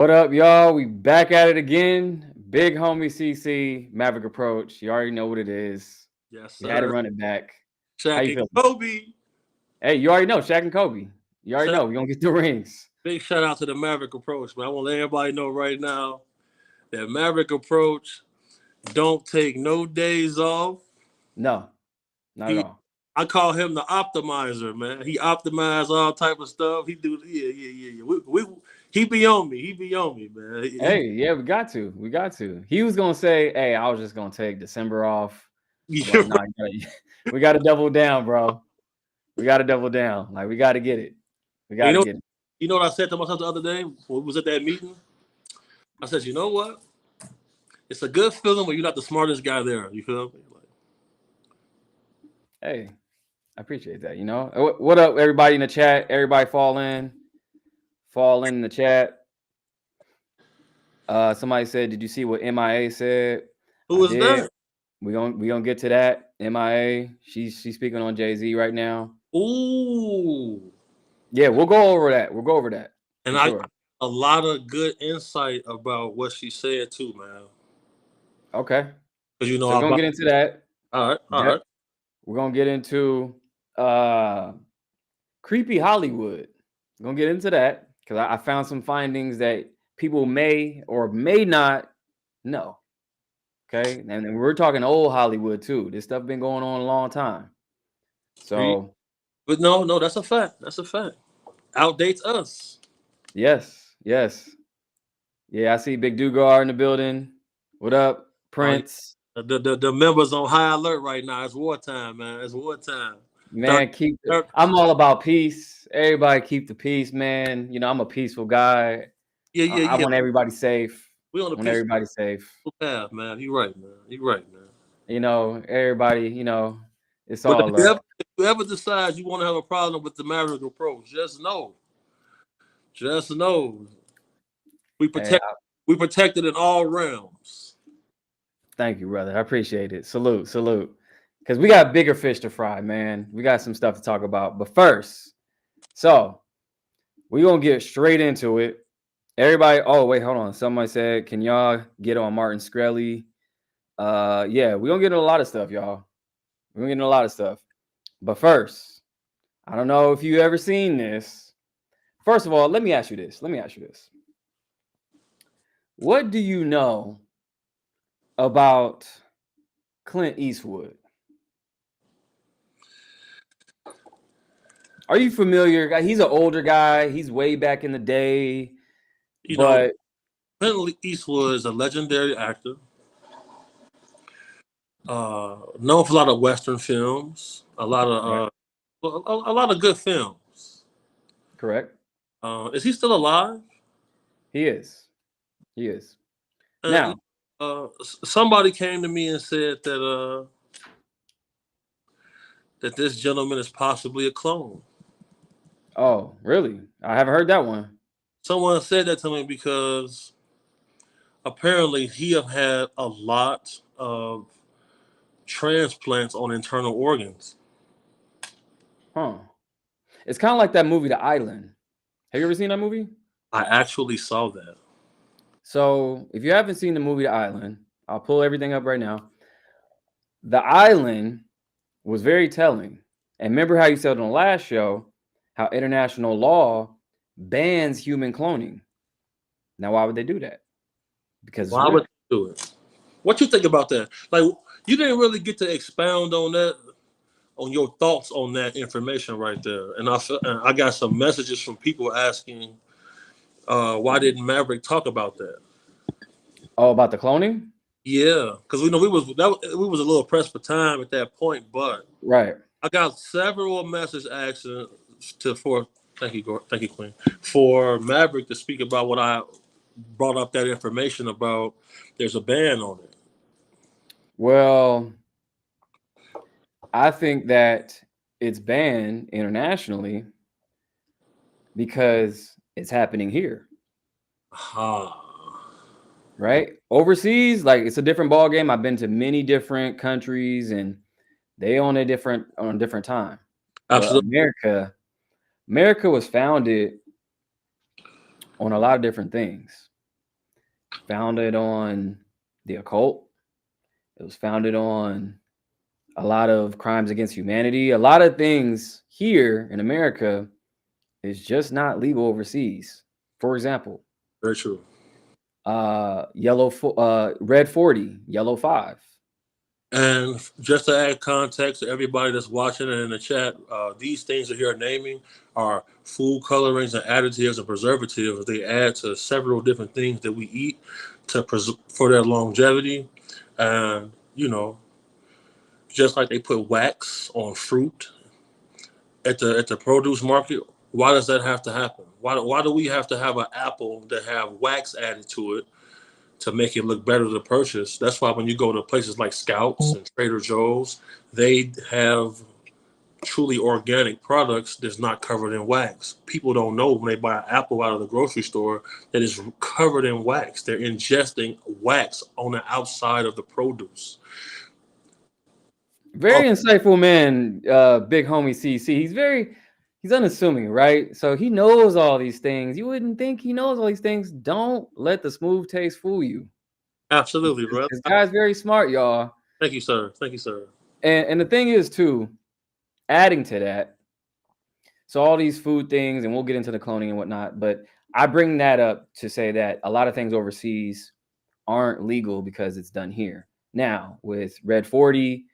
What up, y'all? We back at it again. Big homie CC, Maverick approach. You already know what it is. Yes, We had to sir. run it back. How Shaq you and feeling? Kobe. Hey, you already know Shaq and Kobe. You already Shout, know we gonna get the rings. big shout out to the Maverick approach, man. I want to let everybody know right now that Maverick approach don't take no days off. No, not at He, all. I call him the optimizer, man. He optimize all type of stuff. He do, yeah. He be on me. He be on me, man. Hey, yeah, we got to. We got to. He was gonna say, "Hey, I was just gonna take December off." I'm like, nah, we got to double down, bro. We got to double down. Like, we got to get it. We got you to know, get it. you know what I said to myself the other day when we was at that meeting. I said, you know what? It's a good feeling when you're not the smartest guy there. You feel me? Like, Hey, I appreciate that. What up, everybody in the chat? Everybody fall in the chat. Somebody said, "Did you see what MIA said?" who I is did. that? We gonna get to that. MIA. She's speaking on Jay-Z right now. Ooh. Yeah, we'll go over that. We'll go over that And for I sure. a lot of good insight about what she said too, man. Okay. Because So we're gonna get into that. all Yep. right. We're gonna get into creepy Hollywood. We're gonna get into that because I found some findings that people may or may not know. Okay, and then we're talking old Hollywood too. This stuff been going on a long time. So But no, that's a fact. That's a fact. Outdates us. yes, yeah. I see Big Dugar in the building. What up, Oh, Prince? the members on high alert right now. It's wartime, man. It's wartime. Thir- Man, thir- I'm all about peace. Everybody keep the peace, man. I'm a peaceful guy. I yeah. want everybody safe. We on a I want peaceful everybody safe. path, man. You right, man. You right, man. Everybody. It's But all love. if you ever decide you want to have a problem with the Maverick approach, just know, we Hey, protect, we protected in all realms. thank you, brother. I appreciate it. Salute. Because we got bigger fish to fry, man. We got some stuff to talk about. But first, so we're going to get straight into it. Everybody, oh, wait, hold on. Somebody said, can y'all get on Martin Shkreli? Yeah, we're going to get into a lot of stuff, y'all. We're going to get into a lot of stuff. But first, I don't know if you ever seen this. First of all, let me ask you this. What do you know about Clint Eastwood? Are you familiar? He's an older guy. He's way back in the day. You know, But Clint Eastwood is a legendary actor. Known for a lot of Western films, right, a lot of good films. correct. Is he still alive? He is. He is. And Now, somebody came to me and said that this gentleman is possibly a clone. oh, really? I haven't heard that one. Someone said that to me because apparently he have had a lot of transplants on internal organs. Huh. It's kind of like that movie, The Island. Have you ever seen that movie? I actually saw that. So, if you haven't seen the movie The Island, I'll pull everything up right now. The Island was very telling. And remember how you said on the last show how international law bans human cloning. Now, why would they do that? Because it's Why would real. they do it? What you think about that? Like, you didn't really get to expound on that, on your thoughts on that information right there. And I got some messages from people asking, why didn't Maverick talk about that? Oh, about the cloning? Yeah, because we was a little pressed for time at that point, but Right. I got several messages asking for thank you, Queen, for Maverick to speak about what I brought up that information about. There's a ban on it. Well, I think that it's banned internationally because it's happening here. Right? Overseas, like it's a different ball game. I've been to many different countries and they on a different time. But Absolutely. America was founded on a lot of different things. founded on the occult. It was founded on a lot of crimes against humanity. A lot of things here in America is just not legal overseas. For example, Very true. red 40, yellow 5. And just to add context to everybody that's watching and in the chat, these things that you're naming are food colorings and additives and preservatives. They add to several different things that we eat for their longevity. And, just like they put wax on fruit at the produce market, why does that have to happen? Why do we have to have an apple that have wax added to it to make it look better to purchase? That's why when you go to places like Scouts and Trader Joe's, they have truly organic products that's not covered in wax. People don't know when they buy an apple out of the grocery store that it's covered in wax. They're ingesting wax on the outside of the produce. Very insightful man, big homie CC. He's unassuming, right? So he knows all these things. You wouldn't think he knows all these things. Don't let the smooth taste fool you. Absolutely, bro. This guy's very smart, y'all. Thank you, sir. Thank you, sir. And the thing is, too, adding to that, so all these food things, and we'll get into the cloning and whatnot, but I bring that up to say that a lot of things overseas aren't legal because it's done here. Now, with Red 40,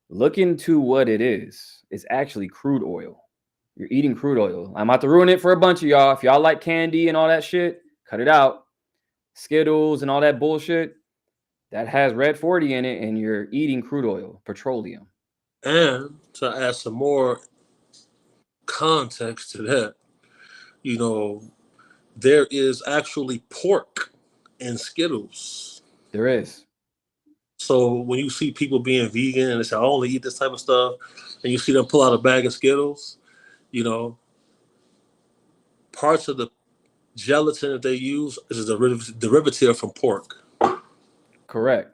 look into what it is. It's actually crude oil. You're eating crude oil. I'm about to ruin it for a bunch of y'all. If y'all like candy and all that shit, cut it out. Skittles and all that bullshit, that has Red 40 in it, and you're eating crude oil, petroleum. And to add some more context to that, there is actually pork in Skittles. There is. So when you see people being vegan and they say, I only eat this type of stuff, and you see them pull out a bag of Skittles, parts of the gelatin that they use is a derivative from pork. Correct.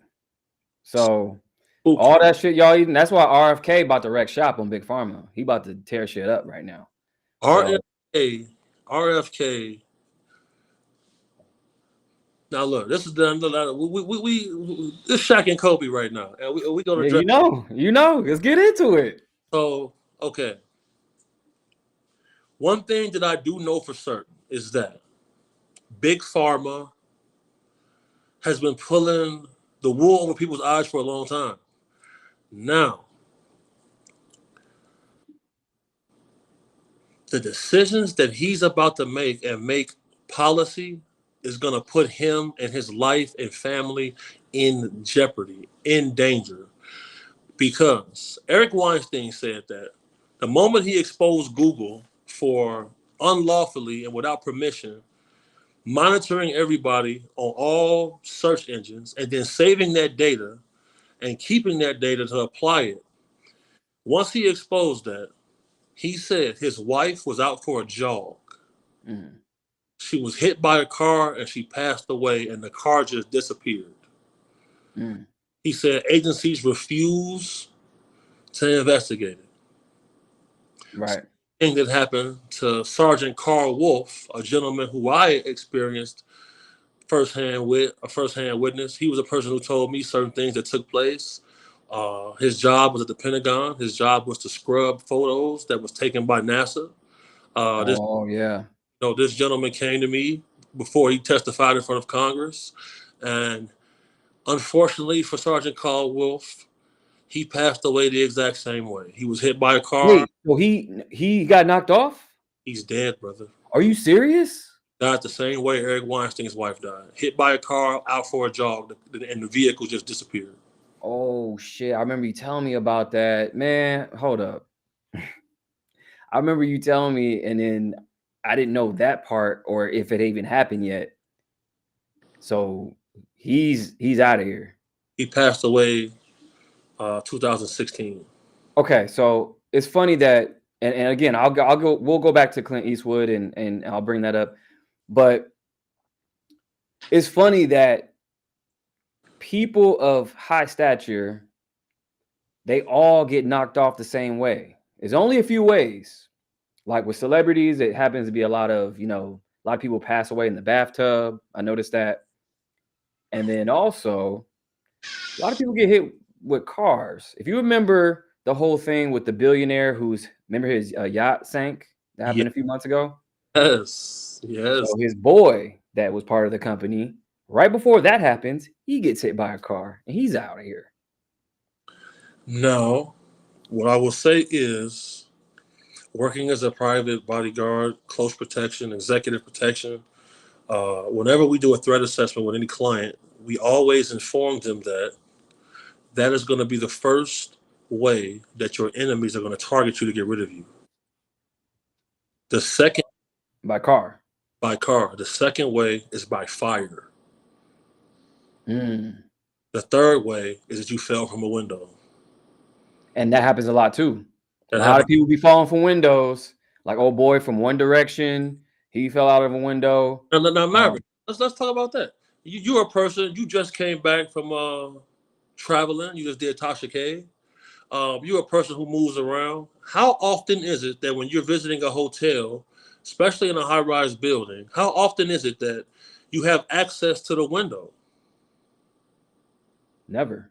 So all that shit y'all eating, that's why RFK about to wreck shop on Big Pharma. He about to tear shit up right now. RFK. Now look, this is done. We this Shaq and Kobe right now, and we gonna. Yeah, let's get into it. So okay, one thing that I do know for certain is that Big Pharma has been pulling the wool over people's eyes for a long time. Now, the decisions that he's about to make and make policy is going to put him and his life and family in jeopardy, in danger. Because Eric Weinstein said that the moment he exposed Google for unlawfully and without permission monitoring everybody on all search engines and then saving that data and keeping that data to apply it, once he exposed that, he said his wife was out for a jog. Mm. She was hit by a car and she passed away, and the car just disappeared. Mm. He said agencies refuse to investigate it. Right. Thing that happened to Sergeant Carl Wolf, a gentleman who I experienced firsthand with, a firsthand witness. He was a person who told me certain things that took place. His job was at the Pentagon. His job was to scrub photos that was taken by NASA. This gentleman came to me before he testified in front of Congress, and unfortunately for Sergeant Carl Wolf, he passed away the exact same way. He was hit by a car. Wait, so he got knocked off? He's dead, brother. Are you serious? Died the same way Eric Weinstein's wife died. Hit by a car, out for a jog, and the vehicle just disappeared. Oh, shit. I remember you telling me about that. Man, hold up. I remember you telling me, and then I didn't know that part or if it even happened yet. So he's out of here. He passed away 2016. Okay, so it's funny that, and again, we'll go back to Clint Eastwood and I'll bring that up. But it's funny that people of high stature, they all get knocked off the same way. There's only a few ways. Like with celebrities, it happens to be a lot of people pass away in the bathtub. I noticed that. And then also, a lot of people get hit with cars. If you remember the whole thing with the billionaire remember his yacht sank that happened a few months ago? Yes. Yes. So his boy that was part of the company, right before that happens, he gets hit by a car and he's out of here. Now, what I will say is working as a private bodyguard, close protection, executive protection, whenever we do a threat assessment with any client, we always inform them that that is going to be the first way that your enemies are going to target you to get rid of you. The second, By car. by car. The second way is by fire. Mm. The third way is that you fell from a window. And that happens a lot too. A That lot happens. of people be falling from windows. Like old boy from One Direction, he fell out of a window. Now, Maverick, let's talk about that. You're a person. You just came back from traveling. You just did Tasha K. You're a person who moves around. How often is it that when you're visiting a hotel, especially in a high-rise building, how often is it that you have access to the window? Never.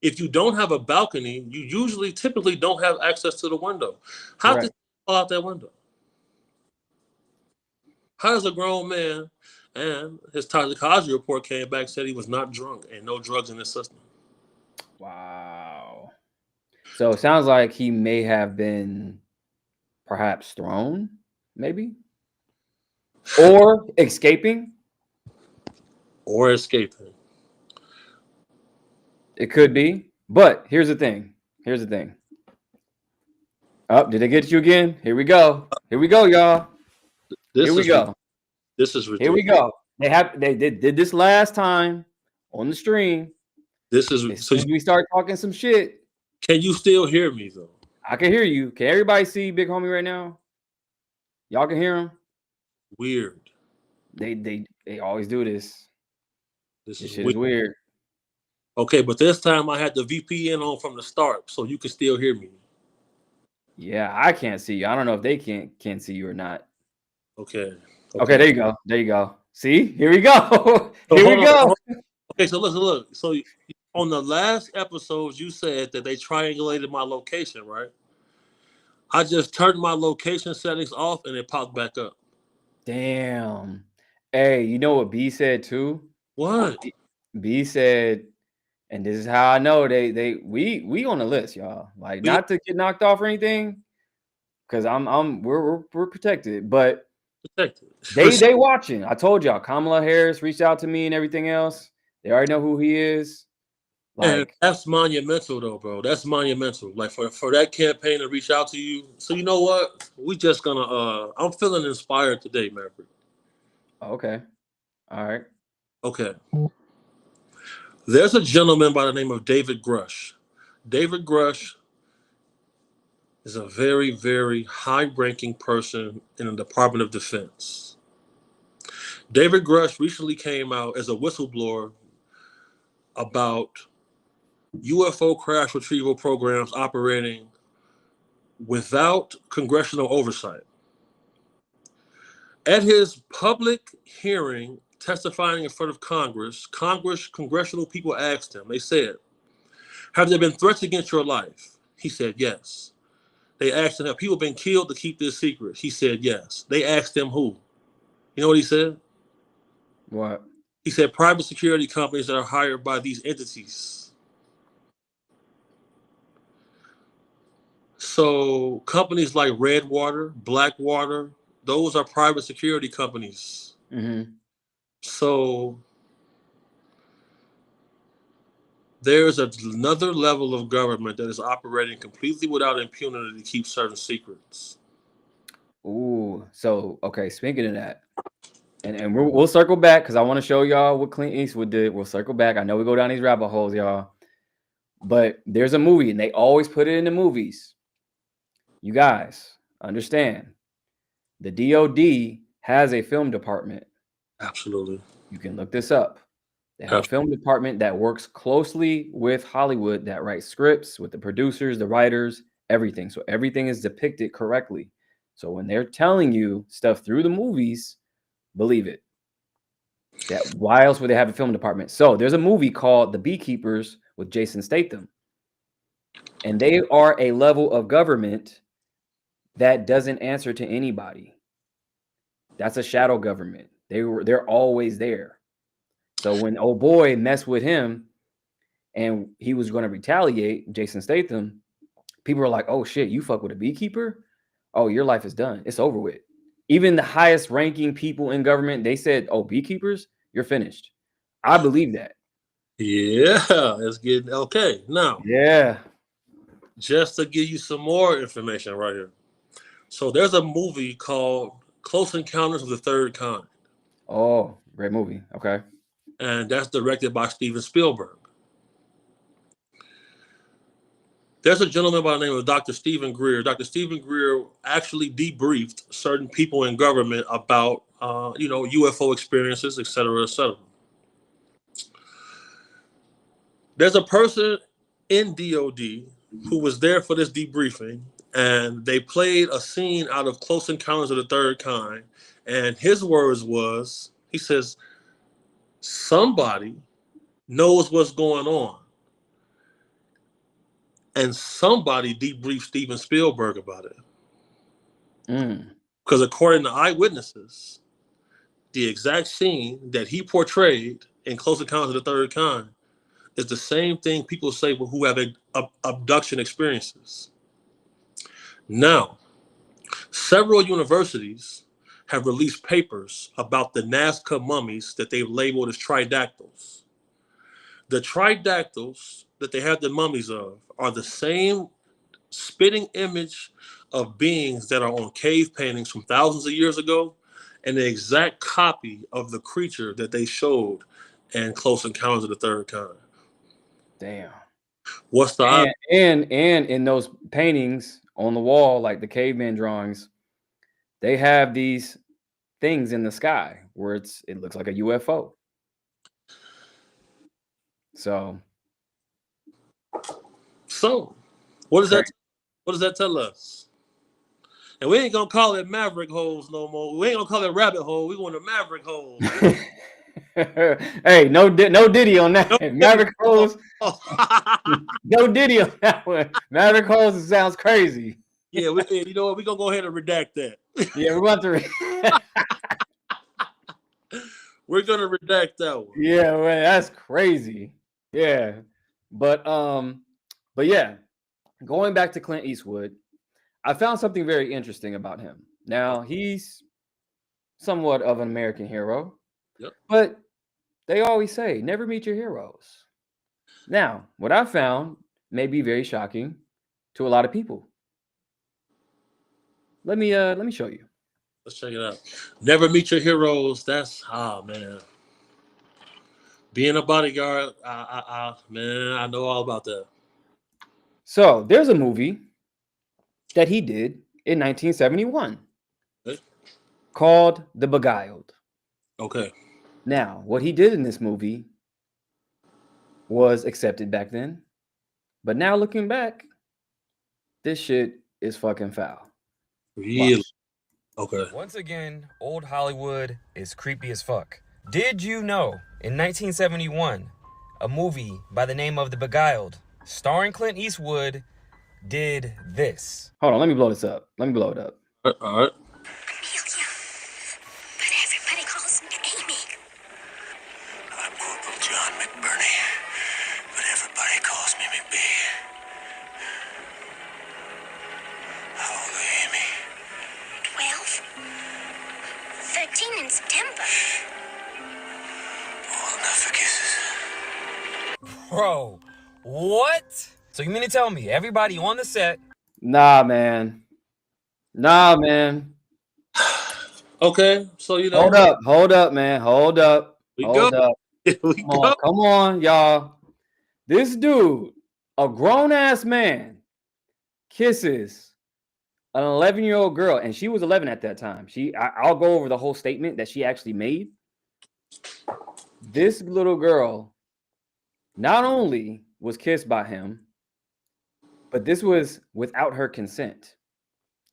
If you don't have a balcony, you typically don't have access to the window. How did Correct. you fall out that window? How does a grown man, and his toxicology report came back, said he was not drunk and no drugs in his system? Wow. So it sounds like he may have been perhaps thrown, maybe, or escaping. Or escaping. It could be. But here's the thing. Oh, did they get you again? Here we go, y'all. Here we go. This is ridiculous. Here we go. They did this last time on the stream. This is As soon as we start talking some shit. Can you still hear me though? I can hear you. Can everybody see Big Homie right now? Y'all can hear him? Weird. They always do this. This shit is weird. Okay, but this time I had the VPN on from the start, so you can still hear me. Yeah, I can't see you. I don't know if they can't see you or not. Okay. Okay, there you go. See? Here we go. Here we go. Okay, so look. So on the last episodes, you said that they triangulated my location, right? I just turned my location settings off and it popped back up. Damn. Hey, you know what B said too? What? B said, and this is how I know we on the list, y'all. Like, not to get knocked off or anything, because we're protected, but protected. They watching. I told y'all, Kamala Harris reached out to me and everything else. They already know who he is. Like, and that's monumental though, bro. That's monumental. Like for that campaign to reach out to you. So you know what? We just gonna I'm feeling inspired today, Maverick. Okay. All right. Okay. There's a gentleman by the name of David Grush. David Grush is a very, very high-ranking person in the Department of Defense. David Grush recently came out as a whistleblower about UFO crash retrieval programs operating without congressional oversight. At his public hearing, testifying in front of congressional people asked him, they said, "Have there been threats against your life?" He said, "Yes." They asked him, "Have people been killed to keep this secret?" He said, "Yes." They asked him who. You know what he said? What? He said private security companies that are hired by these entities. So companies like Redwater, Blackwater, those are private security companies. Mm-hmm. So there's another level of government that is operating completely without impunity to keep certain secrets. Ooh, so okay. Speaking of that, and we'll circle back because I want to show y'all what Clint Eastwood did. We'll circle back. I know we go down these rabbit holes, y'all, but there's a movie, and they always put it in the movies. You guys understand? The DOD has a film department. Absolutely. You can look this up. They have a film department that works closely with Hollywood, that writes scripts with the producers, the writers, everything. So everything is depicted correctly. So when they're telling you stuff through the movies, believe it. Why else would they have a film department? So there's a movie called The Beekeepers with Jason Statham. And they are a level of government that doesn't answer to anybody. That's a shadow government. They're always there. So when old boy messed with him and he was going to retaliate, Jason Statham, people were like, oh shit, you fuck with a beekeeper? Oh, your life is done. It's over with. Even the highest ranking people in government, they said, oh, beekeepers, you're finished. I believe that. Yeah, it's getting okay. Now, Yeah. just to give you some more information right here. So there's a movie called Close Encounters of the Third Kind. Oh, great movie. Okay. And that's directed by Steven Spielberg. There's a gentleman by the name of Dr. Stephen Greer. Dr. Stephen Greer actually debriefed certain people in government about, UFO experiences, et cetera, et cetera. There's a person in DOD who was there for this debriefing, and they played a scene out of Close Encounters of the Third Kind. And his words was, he says, somebody knows what's going on. And somebody debriefed Steven Spielberg about it. Because according to eyewitnesses, the exact scene that he portrayed in Close Encounters of the Third Kind is the same thing people say who have abduction experiences. Now, several universities have released papers about the Nazca mummies that they've labeled as tridactyls. The tridactyls that they have the mummies of are the same spitting image of beings that are on cave paintings from thousands of years ago, and the exact copy of the creature that they showed in Close Encounters of the Third Kind. Damn. What's the and in those paintings on the wall, like the caveman drawings, they have these things in the sky where it looks like a UFO. So what does that tell us? And we ain't gonna call it Maverick holes no more. We ain't gonna call it rabbit hole. We want a Maverick hole. Hey, no Diddy on that. No Maverick holes. No Diddy on that one. Maverick holes sounds crazy. Yeah, you know what? We're gonna go ahead and redact that. Yeah, we're about to. We're gonna redact that one. Yeah, man, that's crazy. Yeah, but yeah, going back to Clint Eastwood, I found something very interesting about him. Now he's somewhat of an American hero, but they always say never meet your heroes. Now, what I found may be very shocking to a lot of people. Let me show you. Let's check it out. Never meet your heroes. That's man. Being a bodyguard, man, I know all about that. So there's a movie that he did in 1971 called The Beguiled. Okay. Now, what he did in this movie was accepted back then, but now looking back, this shit is fucking foul. Really? Watch. Okay. Once again, old Hollywood is creepy as fuck. Did you know, in 1971, a movie by the name of The Beguiled, starring Clint Eastwood, did this? Hold on, let me blow this up. Let me blow it up. All right. Amelia, but everybody calls me Amy. I'm Corporal John McBurney, but everybody calls me McB. How old are you, Amy? 12. 13 in September. Old enough for kisses. Bro, what? So you mean to tell me everybody on the set? Nah, man. Okay, so Hold up, man. Hold up. Hold up. Come on, y'all. This dude, a grown-ass man, kisses an 11-year-old girl, and she was 11 at that time. I'll go over the whole statement that she actually made. This little girl not only was kissed by him, but this was without her consent.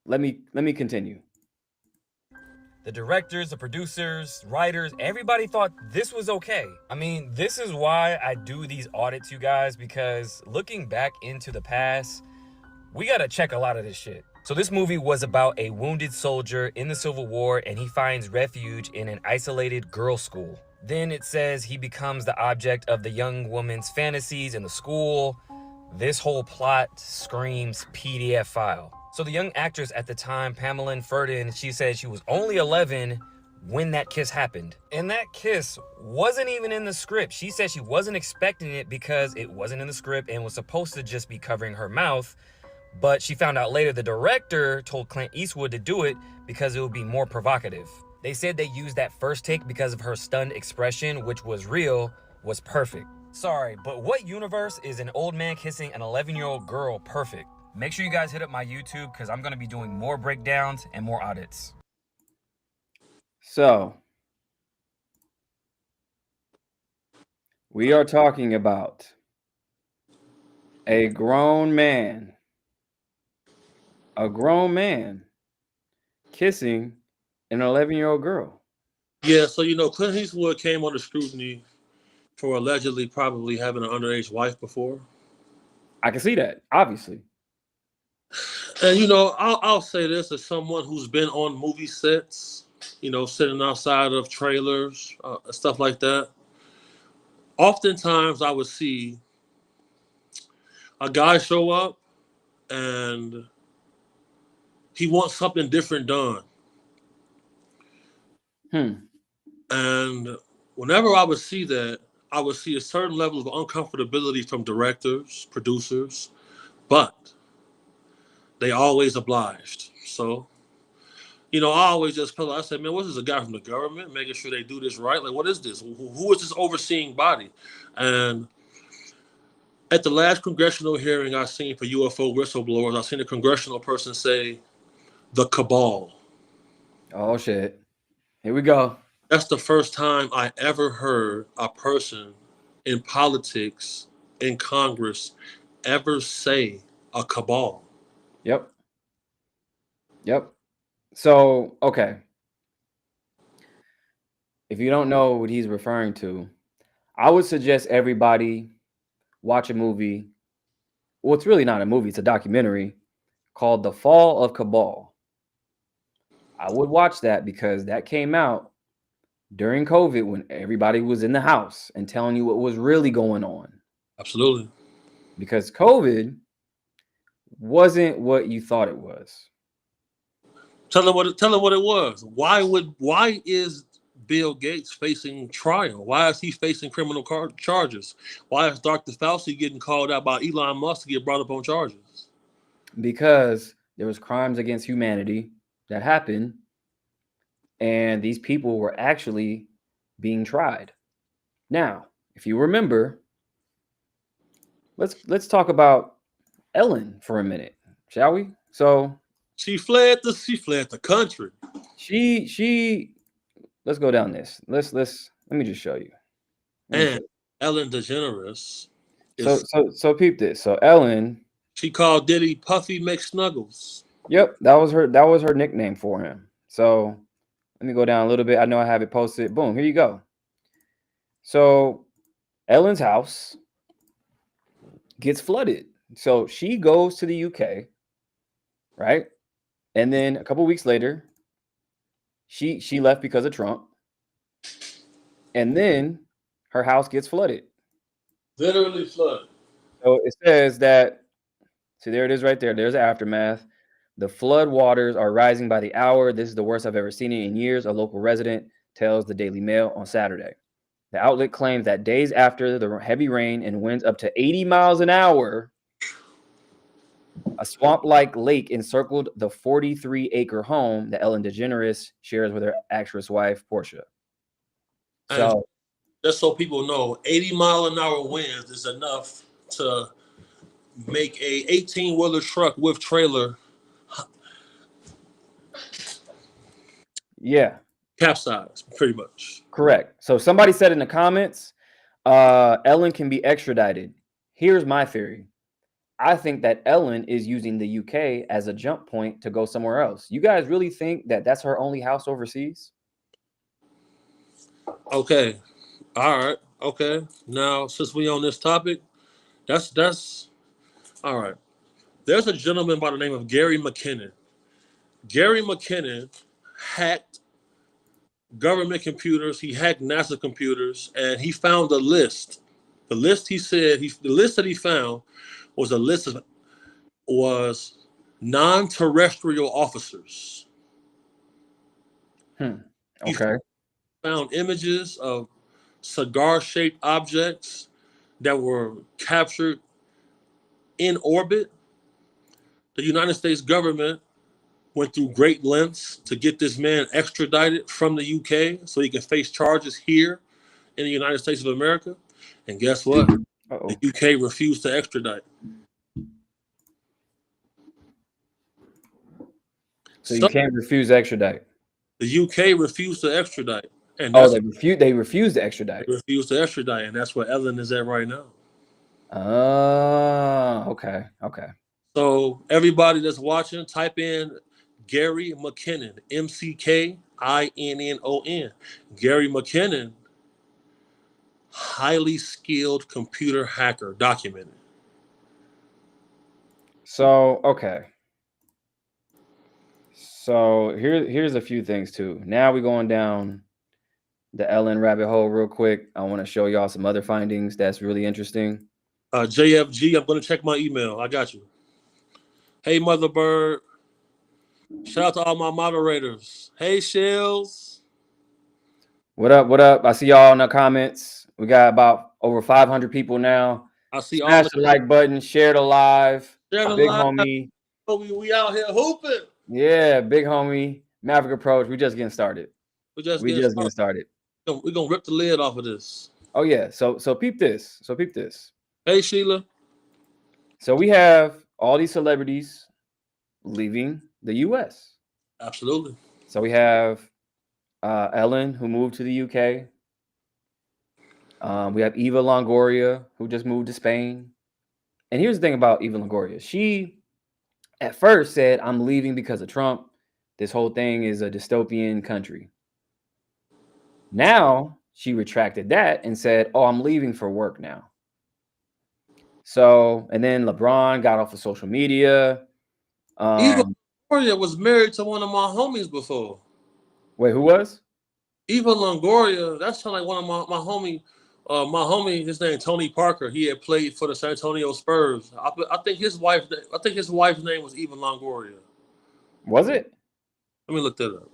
Let me continue. The directors, the producers, writers, everybody thought this was okay. I mean, this is why I do these audits, you guys, because looking back into the past, we gotta check a lot of this shit. So this movie was about a wounded soldier in the Civil War, and he finds refuge in an isolated girls' school. Then it says he becomes the object of the young woman's fantasies in the school. This whole plot screams PDF file. So the young actress at the time, Pamela Ferdin, she said she was only 11 when that kiss happened. And that kiss wasn't even in the script. She said she wasn't expecting it because it wasn't in the script and was supposed to just be covering her mouth. But she found out later the director told Clint Eastwood to do it because it would be more provocative. They said they used that first take because of her stunned expression, which was real, was perfect. Sorry, but what universe is an old man kissing an 11-year-old girl perfect? Make sure you guys hit up my YouTube because I'm going to be doing more breakdowns and more audits. So, we are talking about a grown man kissing an 11-year-old girl. Yeah, so Clint Eastwood came under scrutiny for allegedly probably having an underage wife before. I can see that, obviously. And I'll say this as someone who's been on movie sets, sitting outside of trailers, stuff like that. Oftentimes I would see a guy show up and he wants something different done. And whenever I would see that, I would see a certain level of uncomfortability from directors, producers, but they always obliged. So, I always just felt I said, man, what is this, a guy from the government making sure they do this right? Like, what is this? Who is this overseeing body? And at the last congressional hearing I seen for UFO whistleblowers, I seen a congressional person say, the cabal. Oh, shit. Here we go. That's the first time I ever heard a person in politics, in Congress, ever say a cabal. Yep. So, okay. If you don't know what he's referring to, I would suggest everybody watch a movie. Well, it's really not a movie. It's a documentary called The Fall of Cabal. I would watch that because that came out during COVID when everybody was in the house and telling you what was really going on. Absolutely. Because COVID wasn't what you thought it was. Tell them what it was. Why is Bill Gates facing trial? Why is he facing criminal charges? Why is Dr. Fauci getting called out by Elon Musk to get brought up on charges? Because there was crimes against humanity that happened, and these people were actually being tried. Now, if you remember, let's talk about Ellen for a minute, shall we? So she fled the country. She let's go down this. Let me just show you. And Ellen DeGeneres. So peep this. So Ellen, she called Diddy Puffy McSnuggles. Yep, that was her nickname for him. So let me go down a little bit. I know I have it posted. Boom, here you go. So Ellen's house gets flooded. So she goes to the UK, right? And then a couple weeks later, she left because of Trump. And then her house gets flooded. Literally flooded. So it says that, so there it is right there. There's the aftermath. The flood waters are rising by the hour. This is the worst I've ever seen it in years, a local resident tells the Daily Mail on Saturday. The outlet claims that days after the heavy rain and winds up to 80 miles an hour, a swamp-like lake encircled the 43-acre home that Ellen DeGeneres shares with her actress wife, Portia. So, and just so people know, 80-mile-an-hour winds is enough to make a 18-wheeler truck with trailer capsize, pretty much. Correct. So somebody said in the comments, Ellen can be extradited. Here's my theory. I think that Ellen is using the UK as a jump point to go somewhere else. You guys really think that that's her only house overseas? Okay. All right. Okay. Now, since we on this topic, that's all right. There's a gentleman by the name of Gary McKinnon. Gary McKinnon hacked government computers. He hacked NASA computers, and he found a list. The list the list that he found was a list of non-terrestrial officers. He Okay. found images of cigar-shaped objects that were captured in orbit. The United States government went through great lengths to get this man extradited from the UK so he can face charges here in the United States of America. And guess what? Uh-oh. The UK refused to extradite. So you can't refuse to extradite. The UK refused to extradite. And they refused to extradite. They refused to extradite, and that's where Ellen is at right now. Okay. So everybody that's watching, type in Gary McKinnon, McKinnon. Gary McKinnon, highly skilled computer hacker, documented. So, okay. So here's a few things too. Now we're going down the Ellen rabbit hole real quick. I want to show y'all some other findings that's really interesting. JFG, I'm going to check my email. I got you. Hey, Mother Bird. Shout out to all my moderators. Hey, Shells. What up? I see y'all in the comments. We got about over 500 people now. I see Smash all the like button, share the live. Share the Big live. homie. We out here hooping. Yeah, big homie. Maverick approach. We just getting started. We just getting started. We're gonna rip the lid off of this. Oh yeah. So peep this. Hey Sheila. So we have all these celebrities leaving the US. Absolutely. So we have Ellen, who moved to the UK. We have Eva Longoria, who just moved to Spain. And here's the thing about Eva Longoria. She at first said, I'm leaving because of Trump. This whole thing is a dystopian country. Now she retracted that and said, oh, I'm leaving for work now. So, and then LeBron got off of social media. Eva Longoria was married to one of my homies before. Wait, who was? Eva Longoria, that's like one of my homie, his name Tony Parker. He had played for the San Antonio Spurs. I think his wife's name was Eva Longoria. Was it? Let me look that up.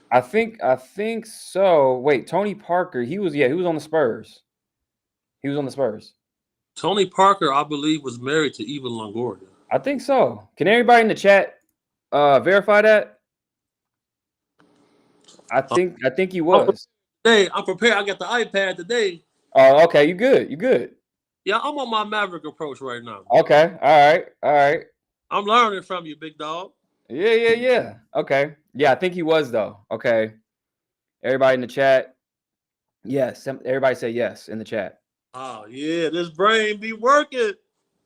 I think so. Wait, Tony Parker, he was on the Spurs. He was on the Spurs. Tony Parker, I believe, was married to Eva Longoria. I think so. Can everybody in the chat verify that? I think he was. Hey, I'm prepared. I got the iPad today. Oh, okay. You good. Yeah, I'm on my Maverick approach right now. Okay. All right. I'm learning from you, big dog. Yeah. Okay. Yeah, I think he was though. Okay. Everybody in the chat. Yes. Everybody say yes in the chat. Oh yeah, this brain be working.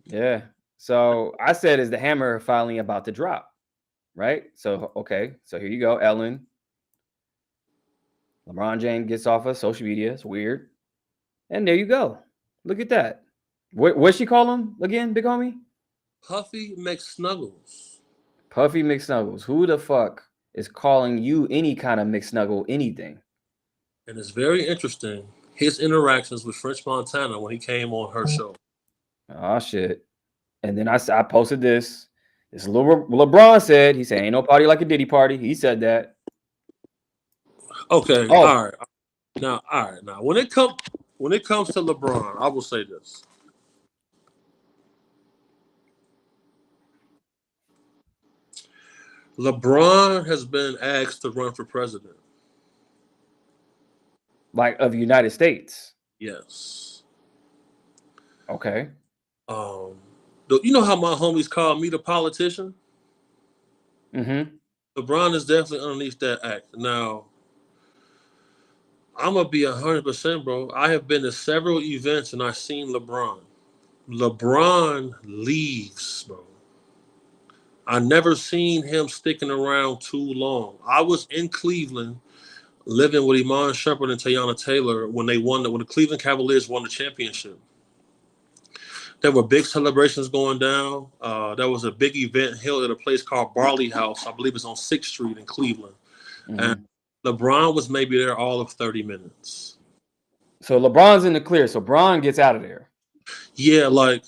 Yeah. So I said, is the hammer finally about to drop? Right. So okay. So here you go, Ellen. LeBron James gets off of social media. It's weird. And there you go. Look at that. What'd she call him again, big homie? Puffy McSnuggles. Puffy McSnuggles. Who the fuck is calling you any kind of McSnuggle anything? And it's very interesting, his interactions with French Montana when he came on her show. Oh, shit. And then I posted this. This little LeBron said, he said, ain't no party like a Diddy party. He said that. Okay. Oh. All right. Now, when it comes to LeBron, I will say this. LeBron has been asked to run for president. Like of the United States? Yes. Okay. You know how my homies call me the politician? Mm-hmm. LeBron is definitely underneath that act. Now, I'm going to be 100%, bro. I have been to several events and I've seen LeBron. LeBron leaves, bro. I never seen him sticking around too long. I was in Cleveland living with Iman Shumpert and Teyana Taylor when the Cleveland Cavaliers won the championship. There were big celebrations going down. There was a big event held at a place called Barley House. I believe it's on 6th Street in Cleveland. And LeBron was maybe there all of 30 minutes. So LeBron's in the clear. So Bron gets out of there. Yeah, like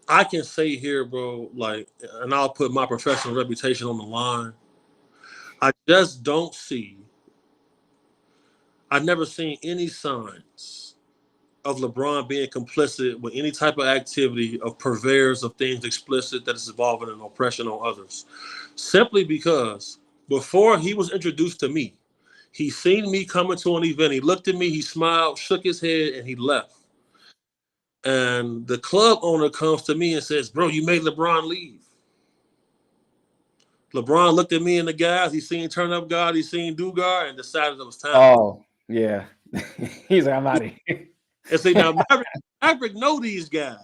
I can say here, bro, like, and I'll put my professional reputation on the line. I just don't see. I've never seen any signs of LeBron being complicit with any type of activity of purveyors of things explicit that is involving an oppression on others. Simply because before he was introduced to me, he seen me coming to an event. He looked at me, he smiled, shook his head, and he left. And the club owner comes to me and says, bro, you made LeBron leave. LeBron looked at me and the guys. He seen Turn Up God, he seen Dugar, and decided it was time. Oh, yeah. He's like, I'm out of here. And say, now Maverick know these guys.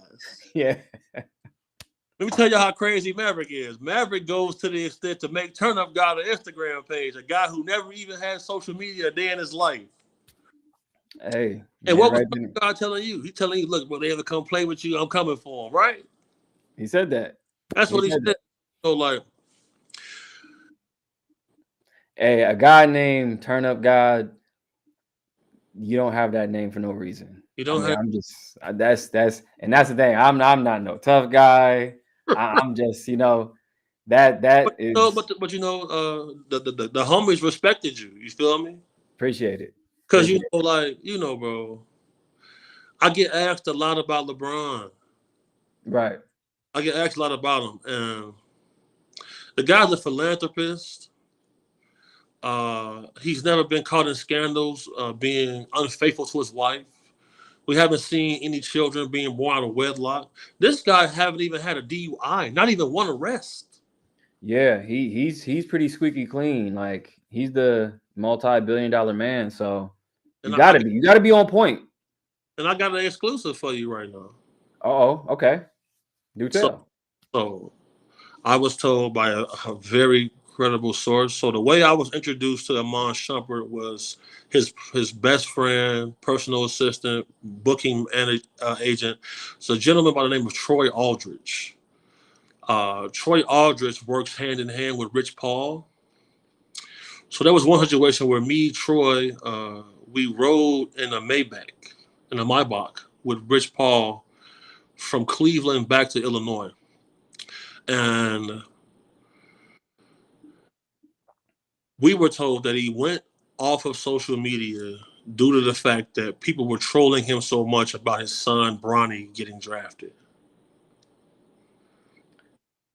Yeah. Let me tell you how crazy Maverick is. Maverick goes to the extent to make Turn Up God an Instagram page, a guy who never even had social media a day in his life. Hey. And what was Turn Up God telling you? He's telling you, look, when they ever come play with you, I'm coming for him, right? He said that. That's what he said. So, like, hey, a guy named Turn Up God, you don't have that name for no reason. You don't have. I'm just that's the thing. I'm not no tough guy. I'm just, that is. But the homies respected you. You feel me? Appreciate it. Because bro, I get asked a lot about LeBron. Right. I get asked a lot about him, and the guy's a philanthropist. He's never been caught in scandals, being unfaithful to his wife. We haven't seen any children being born out of wedlock. This guy haven't even had a DUI, not even one arrest. Yeah, he's pretty squeaky clean. Like, he's the multi-billion-dollar man. So you gotta be on point. And I got an exclusive for you right now. Oh, okay. Do tell. So I was told by a very credible source. So the way I was introduced to Iman Shumpert was his best friend, personal assistant, booking agent. It's a gentleman by the name of Troy Aldridge. Troy Aldridge works hand in hand with Rich Paul. So there was one situation where me, Troy, we rode in a Maybach with Rich Paul from Cleveland back to Illinois. And we were told that he went off of social media due to the fact that people were trolling him so much about his son, Bronny, getting drafted.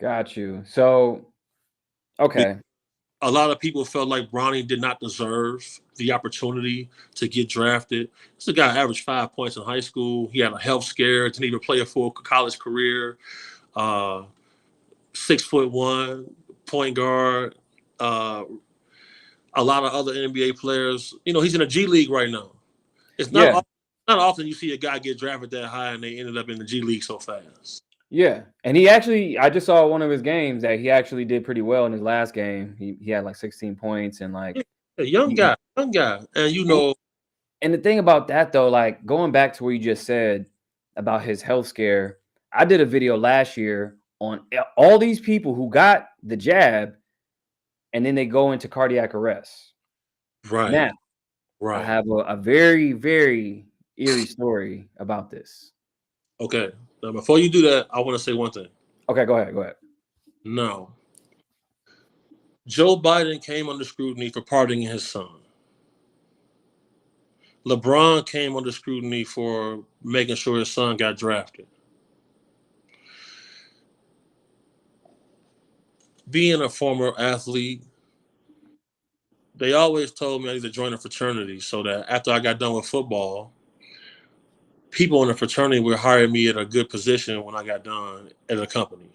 Got you. So, okay. A lot of people felt like Bronny did not deserve the opportunity to get drafted. This guy averaged 5 points in high school. He had a health scare, didn't even play a full college career. 6'1", point guard. A lot of other NBA players. He's in a G League right now. It's not often you see a guy get drafted that high and they ended up in the G League so fast. Yeah, and I just saw one of his games that he actually did pretty well in his last game. He had like 16 points and like a young guy, and And the thing about that though, like going back to what you just said about his health scare, I did a video last year on all these people who got the jab and then they go into cardiac arrest. Right now, right. I have a very, very eerie story about this. Okay. Now, before you do that, I want to say one thing. Okay, go ahead. No. Joe Biden came under scrutiny for pardoning his son. LeBron came under scrutiny for making sure his son got drafted. Being a former athlete, they always told me I need to join a fraternity so that after I got done with football, people in the fraternity would hire me at a good position when I got done at a company.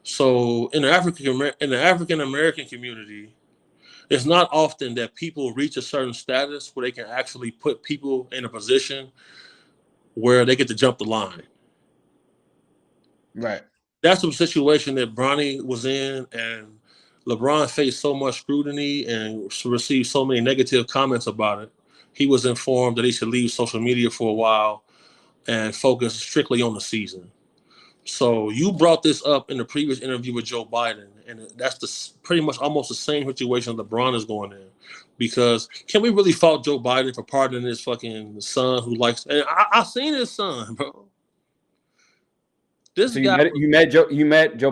So in the African American community, It's not often that people reach a certain status where they can actually put people in a position where they get to jump the line. Right. That's the situation that Bronny was in, and LeBron faced so much scrutiny and received so many negative comments about it. He was informed that he should leave social media for a while and focus strictly on the season. So you brought this up in the previous interview with Joe Biden, and that's pretty much almost the same situation LeBron is going in. Because can we really fault Joe Biden for pardoning his fucking son who likes? And I seen his son, bro. This So guy, you met Joe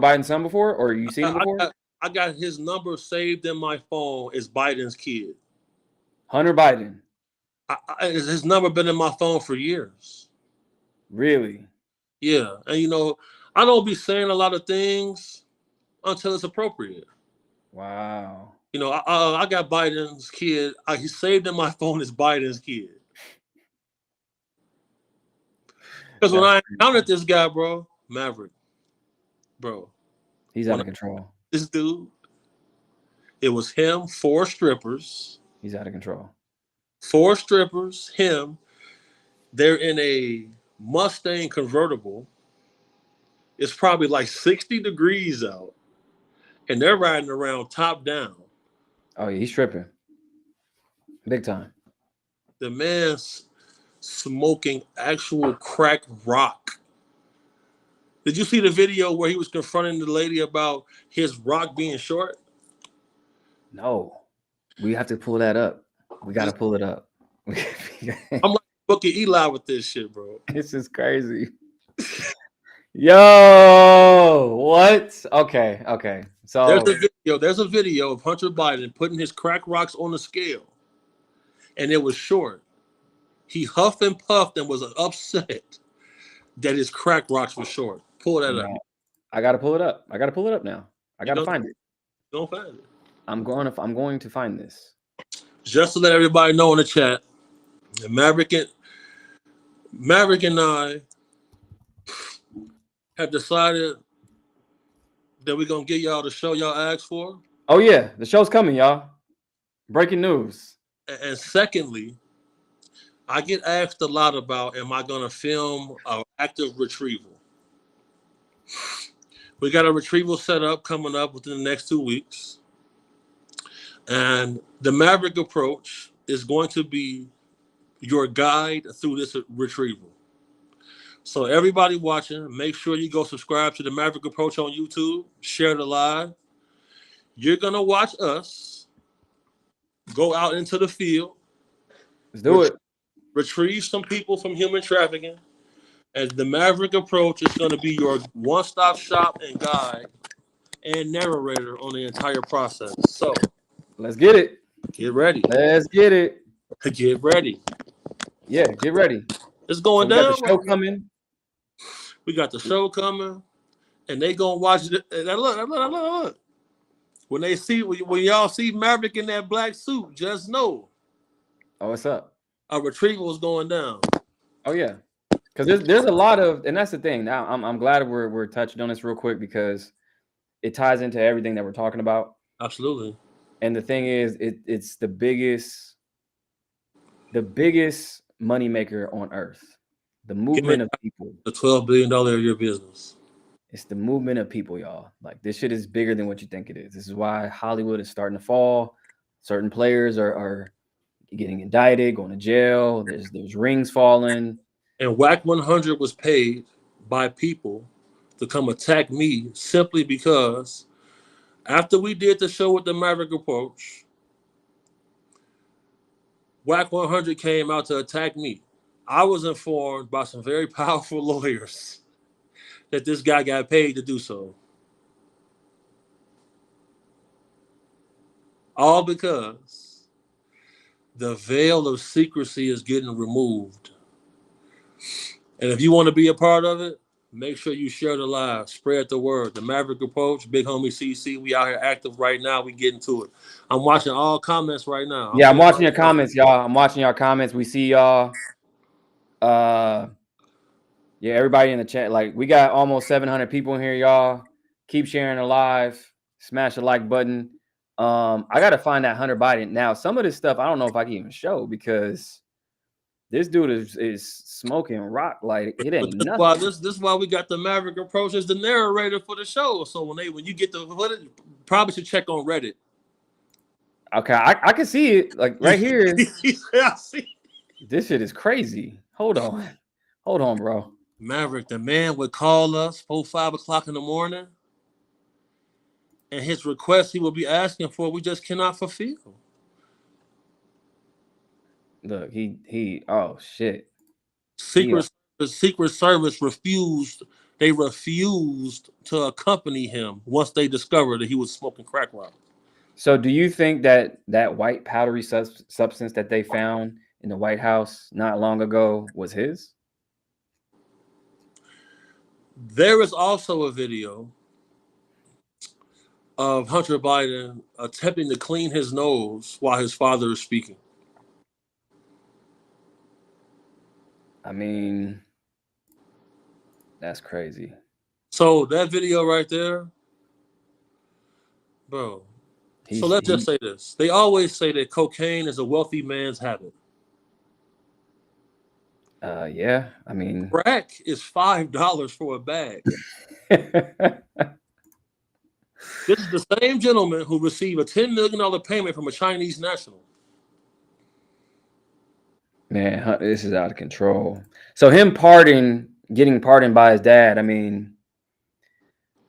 Biden's son before, or you seen him before? I got his number saved in my phone as Biden's kid. Hunter Biden. His number been in my phone for years. Really? Yeah, and you know, I don't be saying a lot of things until it's appropriate. Wow. You know, I got Biden's kid. He saved in my phone as Biden's kid. Because when I encountered this guy, bro, Maverick, bro, he's out of control. This dude, it was him, 4 strippers. He's out of control. 4 strippers, him. They're in a Mustang convertible. It's probably like 60 degrees out. And they're riding around top down. Oh, yeah, he's tripping. Big time. The man's smoking actual crack rock. Did you see the video where he was confronting the lady about his rock being short? No. We have to pull that up. We got to pull it up. I'm like Booker Eli with this shit, bro. This is crazy. Yo, what? Okay. So there's a video of Hunter Biden putting his crack rocks on the scale, and it was short. He huffed and puffed and was upset that his crack rocks were short. Pull that up. I gotta pull it up. I gotta pull it up now. I gotta find it. Don't find it. I'm going to find this. Just to let everybody know in the chat, Maverick and I have decided that we're gonna get y'all the show y'all asked for. Oh yeah, the show's coming, y'all. Breaking news. And secondly, I get asked a lot about, am I gonna film an active retrieval? We got a retrieval set up coming up within the next 2 weeks. And the Maverick approach is going to be your guide through this retrieval. So everybody watching, make sure you go subscribe to the Maverick approach on YouTube, share the live. You're going to watch us go out into the field. Let's do it. Retrieve some people from human trafficking. And the Maverick approach is going to be your one-stop shop and guide and narrator on the entire process. So let's get it. Get ready. Let's get it. Get ready. Yeah, get ready. It's going down. We got the show coming. We got the show coming, and they gonna watch it. And look. When y'all see Maverick in that black suit, just know. Oh, what's up? A retrieval is going down. Oh yeah, because there's a lot of, and that's the thing. Now I'm glad we're touching on this real quick because it ties into everything that we're talking about. Absolutely. And the thing is, it's the biggest moneymaker on earth. The movement of people. The $12 billion a year business. It's the movement of people, y'all. Like, this shit is bigger than what you think it is. This is why Hollywood is starting to fall. Certain players are getting indicted, going to jail. There's rings falling. And WAC 100 was paid by people to come attack me simply because after we did the show with the Maverick approach, WAC 100 came out to attack me. I was informed by some very powerful lawyers that this guy got paid to do so. All because the veil of secrecy is getting removed. And if you want to be a part of it, make sure you share the live, spread the word. The Maverick approach, big homie CC, we out here active right now. We getting to it. I'm watching all comments right now. I'm watching your comments, y'all. I'm watching your comments. We see y'all. Yeah, everybody in the chat. Like, we got almost 700 people in here, y'all. Keep sharing the live. Smash the like button. I gotta find that Hunter Biden. Now, some of this stuff I don't know if I can even show because this dude is smoking rock like it ain't But nothing. this is why we got the Maverick approach as the narrator for the show. So when you get the footage, probably should check on Reddit. Okay, I can see it like right here. Yeah, I see. This shit is crazy. Hold on, bro. Maverick, the man would call us 4-5 o'clock in the morning, and his request he will be asking for, we just cannot fulfill. Look, he. Oh shit. The Secret Service refused. They refused to accompany him once they discovered that he was smoking crack rock. So, do you think that white powdery substance that they found in the White House not long ago was his? There is also a video of Hunter Biden attempting to clean his nose while his father is speaking. I mean, that's crazy. So that video right there, bro. So let's just say this. They always say that cocaine is a wealthy man's habit. Yeah, I mean, Crack is $5 for a bag. This is the same gentleman who received a $10 million payment from a Chinese national. man, this is out of control. So him getting pardoned by his dad. I mean,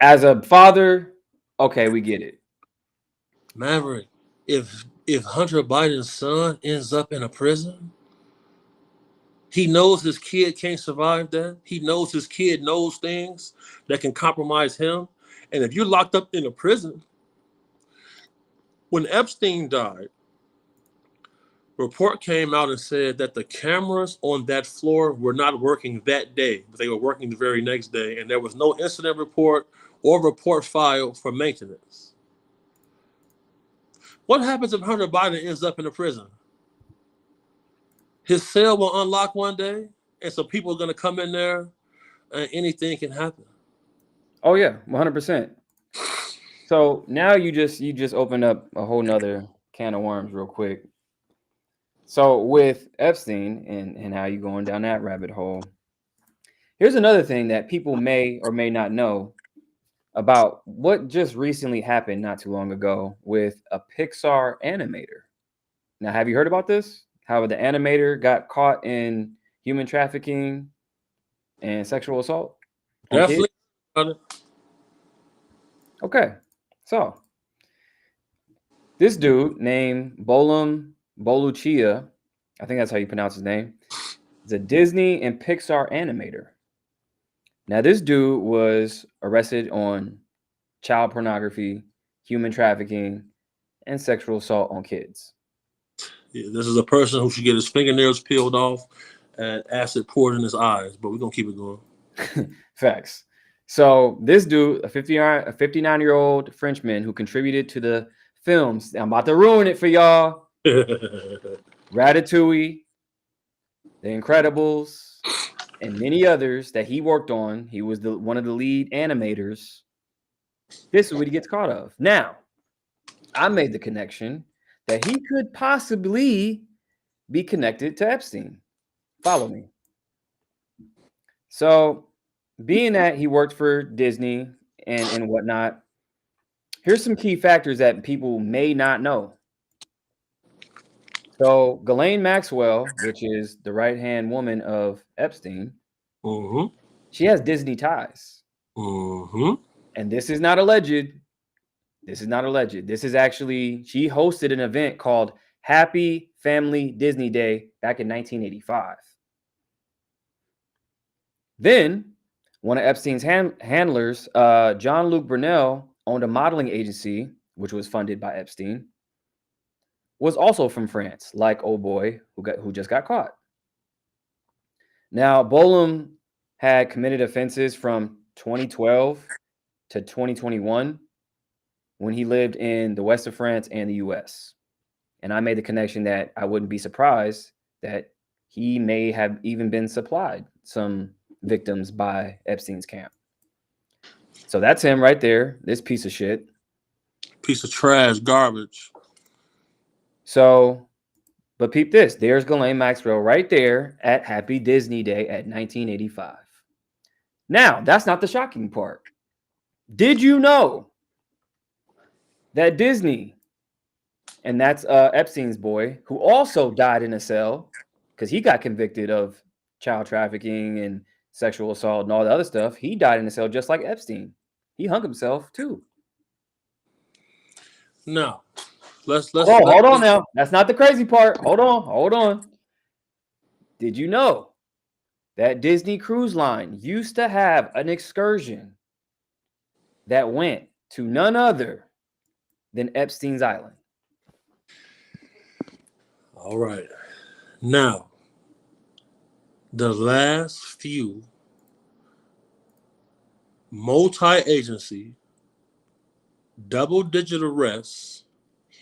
as a father, okay, we get it. Maverick, if Hunter Biden's son ends up in a prison, he knows his kid can't survive that. He knows his kid knows things that can compromise him. And if you're locked up in a prison, when Epstein died, report came out and said that the cameras on that floor were not working that day, but they were working the very next day. And there was no incident report or report filed for maintenance. What happens if Hunter Biden ends up in a prison? His cell will unlock one day, and so people are going to come in there, and anything can happen. Oh yeah, 100%. So now you just opened up a whole nother can of worms real quick. So with Epstein and how you going down that rabbit hole, here's another thing that people may or may not know about what just recently happened not too long ago with a Pixar animator. Now, have you heard about this? How the animator got caught in human trafficking and sexual assault on kids? Definitely. Okay, so this dude named Bolam Boluchia, I think that's how you pronounce his name, is a Disney and Pixar animator. Now, this dude was arrested on child pornography, human trafficking, and sexual assault on kids. Yeah, this is a person who should get his fingernails peeled off and acid poured in his eyes, but we're going to keep it going. Facts. So this dude, a 59-year-old Frenchman who contributed to the films, I'm about to ruin it for y'all, Ratatouille, The Incredibles, and many others that he worked on. He was one of the lead animators. This is what he gets caught of. Now, I made the connection that he could possibly be connected to Epstein. Follow me. So, being that he worked for Disney and whatnot, here's some key factors that people may not know. So, Ghislaine Maxwell, which is the right-hand woman of Epstein, she has Disney ties. And this is not alleged. This is not alleged. This is actually, she hosted an event called Happy Family Disney Day back in 1985. Then, one of Epstein's handlers, John-Luc Brunel, owned a modeling agency, which was funded by Epstein, was also from France, like old boy who just got caught. Now, Bolam had committed offenses from 2012 to 2021 when he lived in the west of France and the US. And I made the connection that I wouldn't be surprised that he may have even been supplied some victims by Epstein's camp. So that's him right there, this piece of shit. piece of trash, garbage. So, but peep this. There's Ghislaine Maxwell right there at Happy Disney Day at 1985. Now, that's not the shocking part. Did you know that Disney, and that's Epstein's boy, who also died in a cell because he got convicted of child trafficking and sexual assault and all the other stuff. He died in a cell just like Epstein. He hung himself too. No. Let's Hold on now. That's not the crazy part. Hold on. Did you know that Disney Cruise Line used to have an excursion that went to none other than Epstein's Island? All right. Now, the last few multi-agency, double-digit arrests,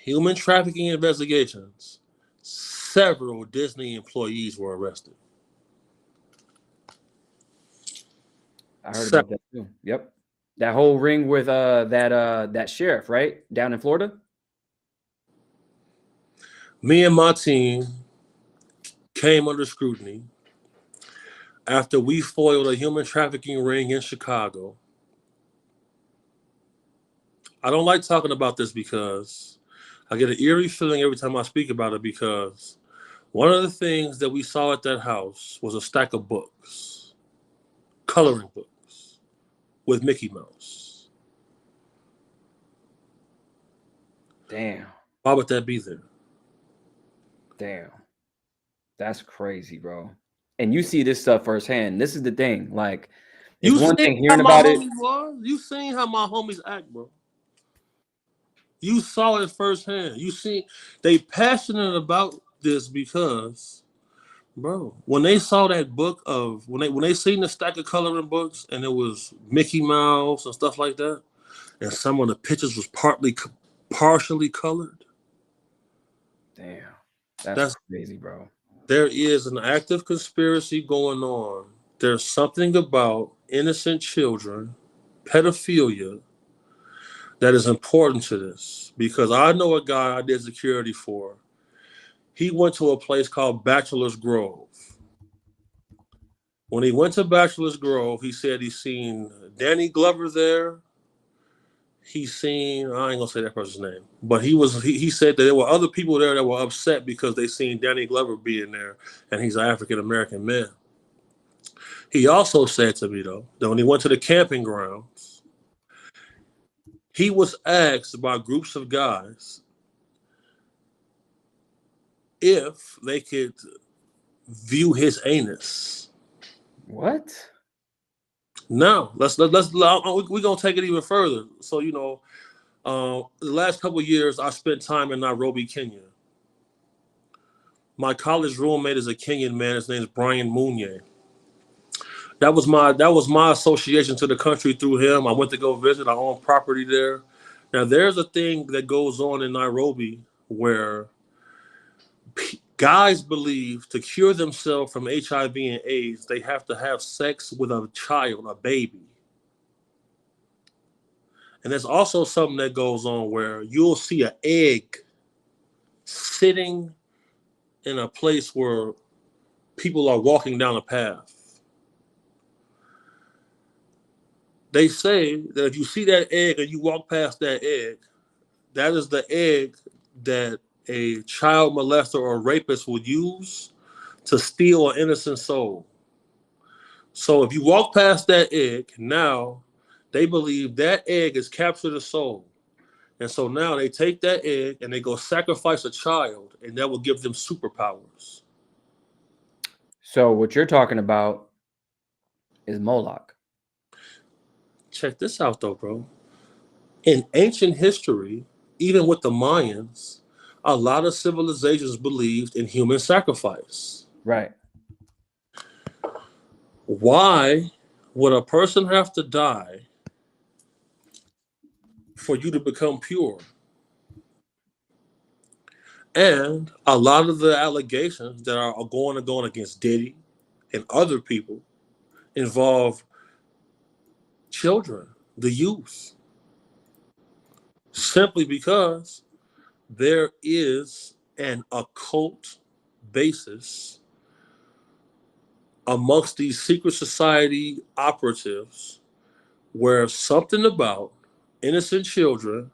human trafficking investigations, several Disney employees were arrested. I heard about that too. Yep. That whole ring with that sheriff, right? Down in Florida? Me and my team came under scrutiny after we foiled a human trafficking ring in Chicago. I don't like talking about this because I get an eerie feeling every time I speak about it, because one of the things that we saw at that house was a stack of books, coloring books with Mickey Mouse. Damn. Why would that be there? Damn. That's crazy, bro. And you see this stuff firsthand. This is the thing. Like, it's You one seen thing how hearing my about it. homies was? You seen how my homies act, bro. You saw it firsthand. You see, they passionate about this because, bro, when they saw that book of when they seen the stack of coloring books and it was Mickey Mouse and stuff like that, and some of the pictures was partially colored. Damn. That's crazy, bro. There is an active conspiracy going on. There's something about innocent children, pedophilia, that is important to this, because I know a guy I did security for. He went to a place called Bachelor's Grove. When he went to Bachelor's Grove, he said he's seen Danny Glover there. He's seen, I ain't gonna say that person's name, but he said that there were other people there that were upset because they seen Danny Glover being there, and he's an African American man. He also said to me, though, that when he went to the camping grounds, he was asked by groups of guys if they could view his anus. What? Now, we're gonna take it even further. So, the last couple of years, I spent time in Nairobi, Kenya. My college roommate is a Kenyan man. His name is Brian Munye. That was my association to the country through him. I went to go visit. I own property there. Now, there's a thing that goes on in Nairobi where guys believe to cure themselves from HIV and AIDS, they have to have sex with a child, a baby. And there's also something that goes on where you'll see an egg sitting in a place where people are walking down a path. They say that if you see that egg and you walk past that egg, that is the egg that a child molester or rapist would use to steal an innocent soul. So if you walk past that egg, now they believe that egg has captured a soul. And so now they take that egg and they go sacrifice a child, and that will give them superpowers. So what you're talking about is Moloch. Check this out, though, bro. In ancient history, even with the Mayans, a lot of civilizations believed in human sacrifice. Right. Why would a person have to die for you to become pure? And a lot of the allegations that are going against Diddy and other people involve children, the youth. simply because there is an occult basis amongst these secret society operatives where something about innocent children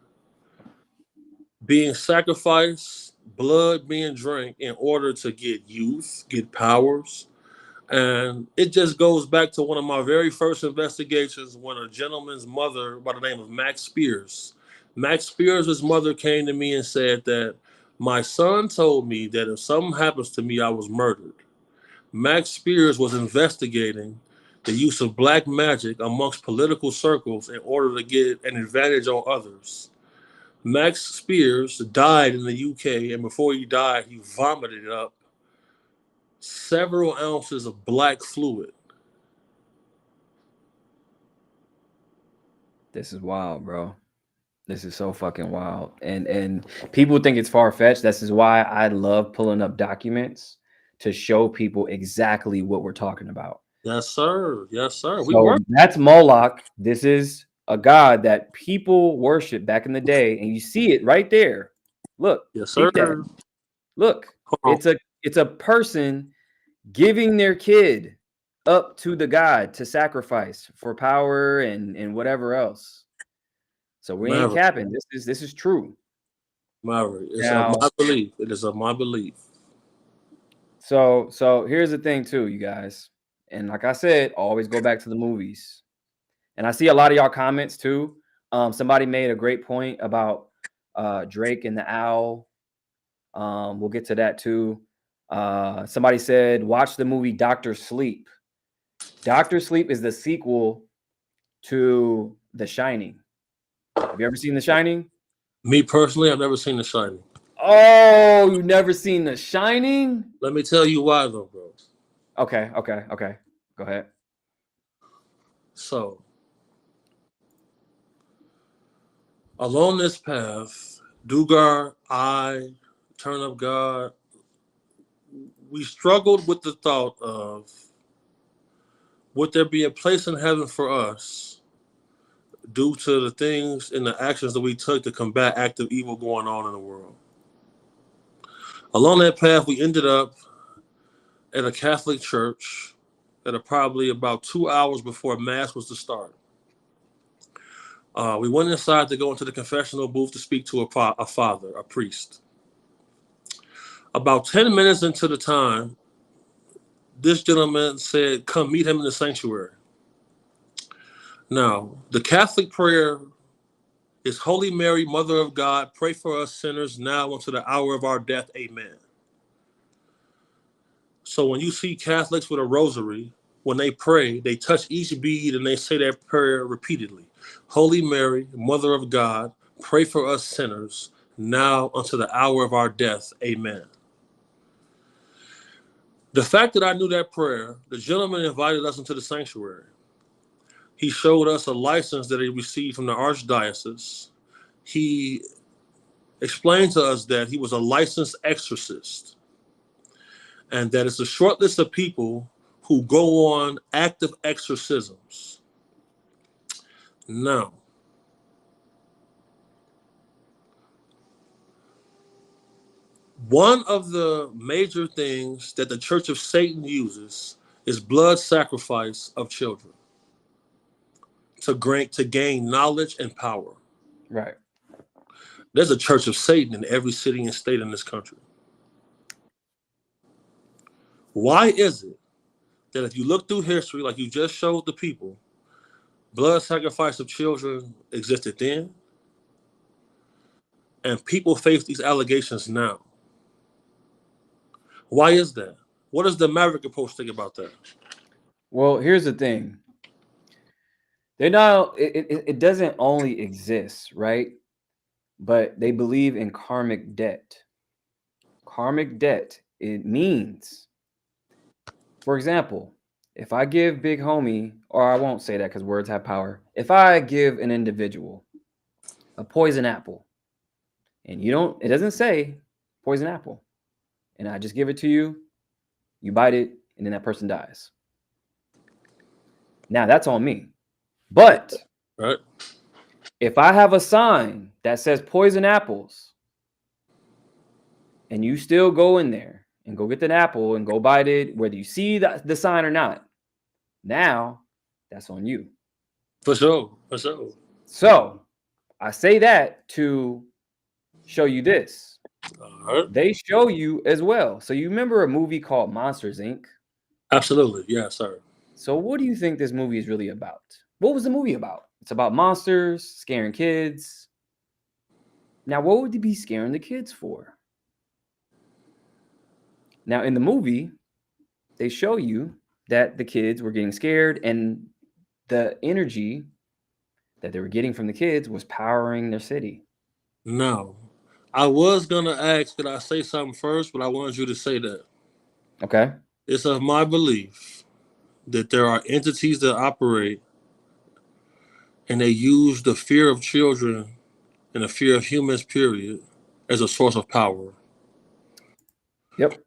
being sacrificed, blood being drank in order to get youth, get powers. And it just goes back to one of my very first investigations when a gentleman's mother by the name of Max Spears' mother came to me and said that my son told me that if something happens to me, I was murdered. Max Spears was investigating the use of black magic amongst political circles in order to get an advantage on others. Max Spears died in the UK, and before he died, he vomited up several ounces of black fluid. This is wild, bro. This is so fucking wild. And people think it's far-fetched. This is why I love pulling up documents to show people exactly what we're talking about. Yes, sir. Yes, sir. So that's Moloch. This is a god that people worship back in the day, and you see it right there. Look, yes, sir. that. Look, it's a person giving their kid up to the god to sacrifice for power and whatever else. So we ain't capping. This is true. Maverick. It's my belief. It is my belief. So here's the thing too, you guys. And like I said, always go back to the movies. And I see a lot of y'all comments too. Somebody made a great point about Drake and the owl. We'll get to that too. Somebody said, watch the movie Dr. Sleep. Dr. Sleep is the sequel to The Shining. Have you ever seen The Shining? Me personally, I've never seen The Shining. Oh, you never seen The Shining? Let me tell you why, though, bro. Okay. Go ahead. So, along this path, Dugar, I, Turn Up God, we struggled with the thought of, would there be a place in heaven for us due to the things and the actions that we took to combat active evil going on in the world? Along that path, we ended up at a Catholic church at probably about 2 hours before Mass was to start. We went inside to go into the confessional booth to speak to a father, a priest. About 10 minutes into the time, this gentleman said, come meet him in the sanctuary. Now, the Catholic prayer is Holy Mary, Mother of God, pray for us sinners now unto the hour of our death. Amen. So when you see Catholics with a rosary, when they pray, they touch each bead and they say that prayer repeatedly. Holy Mary, Mother of God, pray for us sinners now unto the hour of our death. Amen. The fact that I knew that prayer, the gentleman invited us into the sanctuary. He showed us a license that he received from the archdiocese. He explained to us that he was a licensed exorcist and that it's a short list of people who go on active exorcisms. Now, one of the major things that the Church of Satan uses is blood sacrifice of children to gain knowledge and power. Right. There's a Church of Satan in every city and state in this country. Why is it that if you look through history, like you just showed the people, blood sacrifice of children existed then, and people face these allegations now? Why is that? What does the Maverick approach think about that? Well, here's the thing. They're not. It doesn't only exist, right? But they believe in karmic debt. Karmic debt. It means, for example, if I give Big Homie, or I won't say that because words have power. If I give an individual a poison apple, and it doesn't say poison apple, and I just give it to you, you bite it, and then that person dies. Now that's on me. But right, If I have a sign that says poison apples, and you still go in there and go get that apple and go bite it, whether you see the sign or not, now that's on you. For sure. For sure. So I say that to show you this. All right. They show you as well. So you remember a movie called Monsters, Inc.? Absolutely. Yes, sir. So what do you think this movie is really about? What was the movie about? It's about monsters, scaring kids. Now, what would they be scaring the kids for? Now, in the movie, they show you that the kids were getting scared, and the energy that they were getting from the kids was powering their city. No. I was going to ask, could I say something first, but I wanted you to say that. Okay. It's of my belief that there are entities that operate and they use the fear of children and the fear of humans, period, as a source of power. Yep.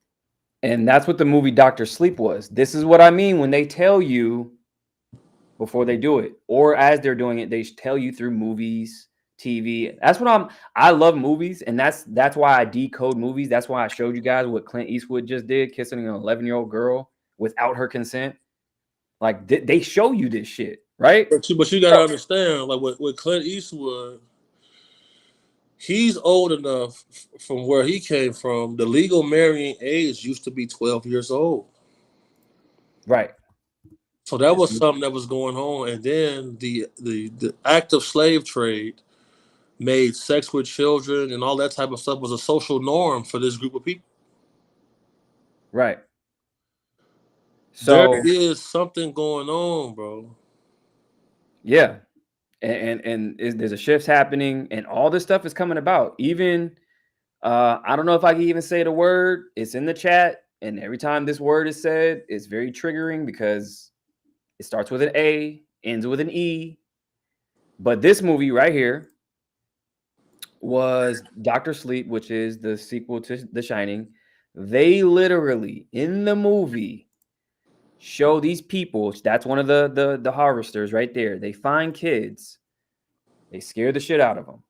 And that's what the movie Dr. Sleep was. This is what I mean when they tell you before they do it, or as they're doing it, they tell you through movies, TV. That's what I love movies, and that's why I decode movies. That's why I showed you guys what Clint Eastwood just did, kissing an 11-year-old girl without her consent. Like they show you this shit, right? But you got to understand, like with Clint Eastwood, he's old enough from where he came from. The legal marrying age used to be 12 years old. Right. So that was something that was going on. And then the active slave trade made sex with children and all that type of stuff was a social norm for this group of people. Right. There So is something going on, bro. yeah. And there's a shift happening, and all this stuff is coming about. Even I don't know if I can even say the word. It's in the chat, and every time this word is said, it's very triggering because it starts with an A, ends with an E. But this movie right here was Dr. Sleep, which is the sequel to The Shining. They literally in the movie show these people. That's one of the harvesters right there. They find kids. They scare the shit out of them.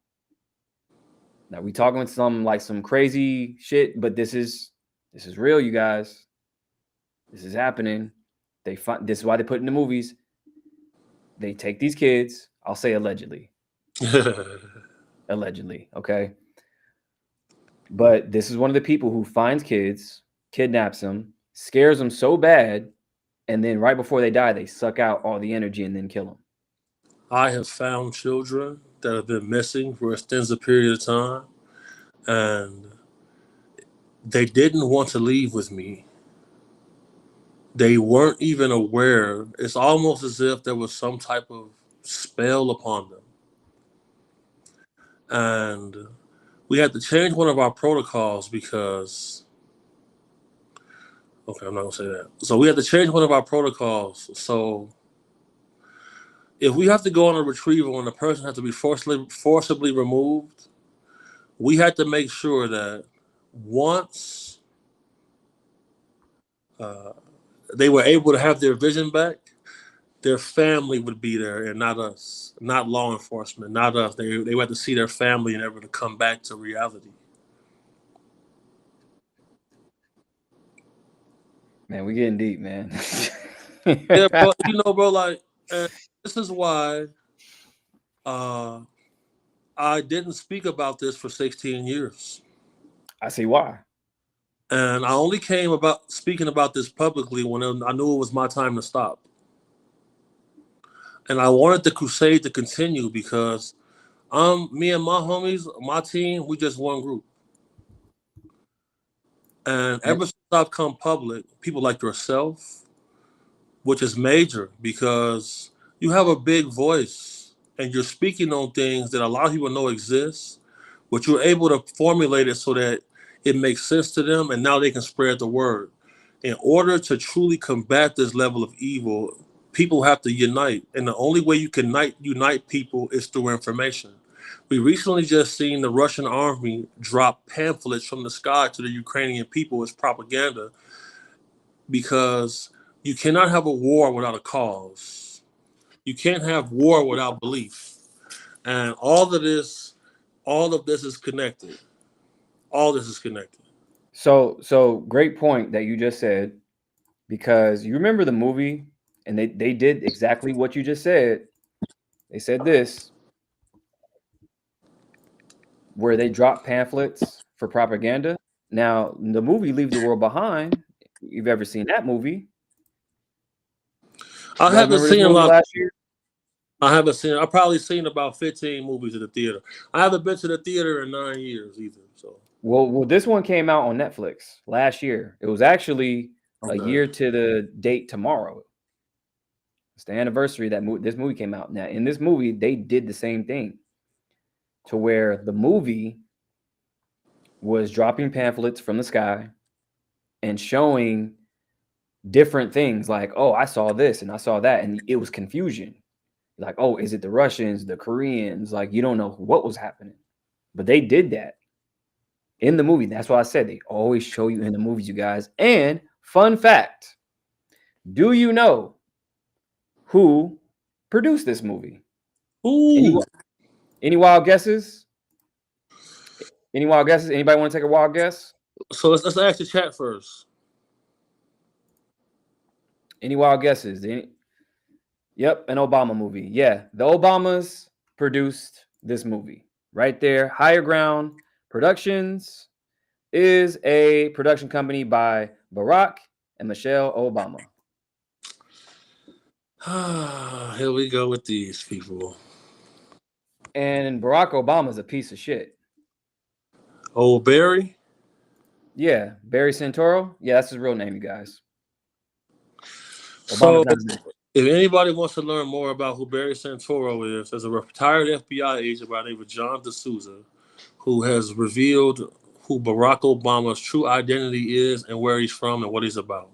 Now we talking with some crazy shit, but this is real, you guys. This is happening. This is why they put in the movies. They take these kids. I'll say allegedly. Allegedly, okay. But this is one of the people who finds kids, kidnaps them, scares them so bad, and then right before they die, they suck out all the energy and then kill them. I have found children that have been missing for extensive period of time, and they didn't want to leave with me. They weren't even aware. It's almost as if there was some type of spell upon them. And we had to change one of our protocols because, okay, I'm not going to say that. So we had to change one of our protocols. So if we have to go on a retrieval and the person has to be forcibly removed, we had to make sure that once they were able to have their vision back, their family would be there and not us, not law enforcement, not us. They had to see their family and able to come back to reality. Man, we getting deep, man. Yeah, bro. Bro, like, and this is why I didn't speak about this for 16 years. I see why. And I only came about speaking about this publicly when I knew it was my time to stop. And I wanted the crusade to continue because me and my homies, my team, we just one group. And ever since I've come public, people like yourself, which is major because you have a big voice and you're speaking on things that a lot of people know exist, but you're able to formulate it so that it makes sense to them and now they can spread the word. In order to truly combat this level of evil, people have to unite. And the only way you can unite people is through information. We recently just seen the Russian army drop pamphlets from the sky to the Ukrainian people as propaganda because you cannot have a war without a cause. You can't have war without belief. And all of this is connected. All this is connected. So great point that you just said, because you remember the movie, and they did exactly what you just said. They said this, where they dropped pamphlets for propaganda. Now, the movie Leave the World Behind, if you've ever seen that movie, I you guys haven't remember this seen a movie lot. last year? I've probably seen about 15 movies at the theater. I haven't been to the theater in 9 years either. So Well, this one came out on Netflix last year. It was actually a okay. year to the date tomorrow. It's the anniversary that this movie came out. Now, in this movie, they did the same thing, to where the movie was dropping pamphlets from the sky and showing different things, like, oh, I saw this and I saw that, and it was confusion. Like, oh, is it the Russians, the Koreans? Like, you don't know what was happening. But they did that in the movie. That's why I said they always show you in the movies, you guys. And fun fact, do you know who produced this movie? Ooh. Any wild guesses? Any wild guesses? Anybody want to take a wild guess? So let's ask the chat first. Any wild guesses? Yep, an Obama movie. Yeah, the Obamas produced this movie right there. Higher Ground Productions is a production company by Barack and Michelle Obama. Here we go with these people. And Barack Obama's a piece of shit. Oh, Barry? Yeah, Barry Santoro. Yeah, that's his real name, you guys. So, Obama's not. if anybody wants to learn more about who Barry Santoro is, there's a retired FBI agent by the name of John D'Souza who has revealed who Barack Obama's true identity is and where he's from and what he's about.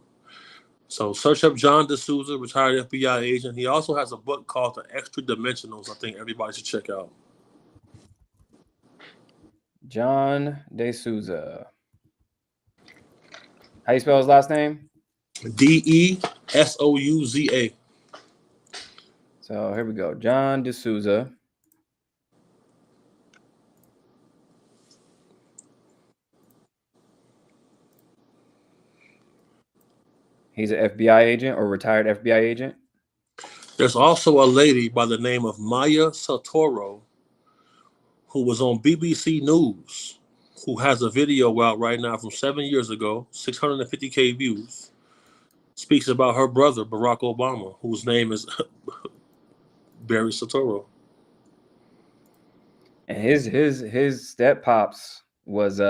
So search up John D'Souza, retired FBI agent. He also has a book called The Extra Dimensionals. I think everybody should check out. John D'Souza. How you spell his last name? Desouza. So here we go. John D'Souza. He's an FBI agent or retired FBI agent. There's also a lady by the name of Maya Santoro who was on BBC News, who has a video out right now from 7 years ago, 650K views, speaks about her brother, Barack Obama, whose name is Barry Santoro. And his step pops was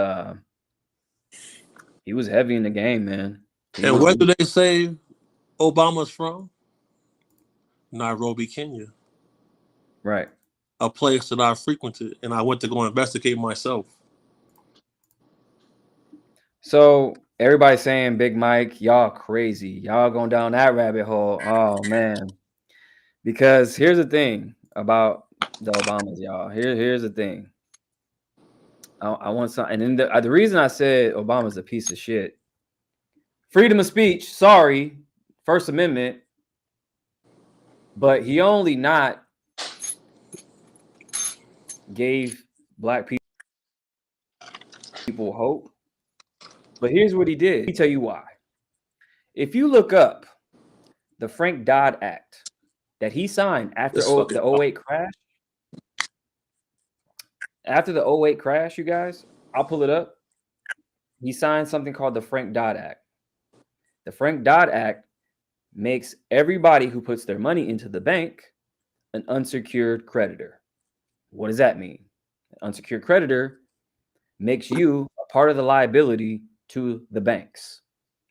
he was heavy in the game, man. And where do they say Obama's from? Nairobi, Kenya. Right. A place that I frequented and I went to go investigate myself. So everybody's saying Big Mike, y'all crazy. Y'all going down that rabbit hole. Oh man. Because here's the thing about the Obamas, y'all. Here's the thing. I want some, and then the reason I said Obama's a piece of shit. Freedom of speech, sorry, First Amendment, but he only not gave black people hope. But here's what he did. Let me tell you why. If you look up the Frank Dodd Act that he signed after the 08 crash, you guys, I'll pull it up. He signed something called the Frank Dodd Act. The Frank Dodd Act makes everybody who puts their money into the bank an unsecured creditor. What does that mean? An unsecured creditor makes you a part of the liability to the banks.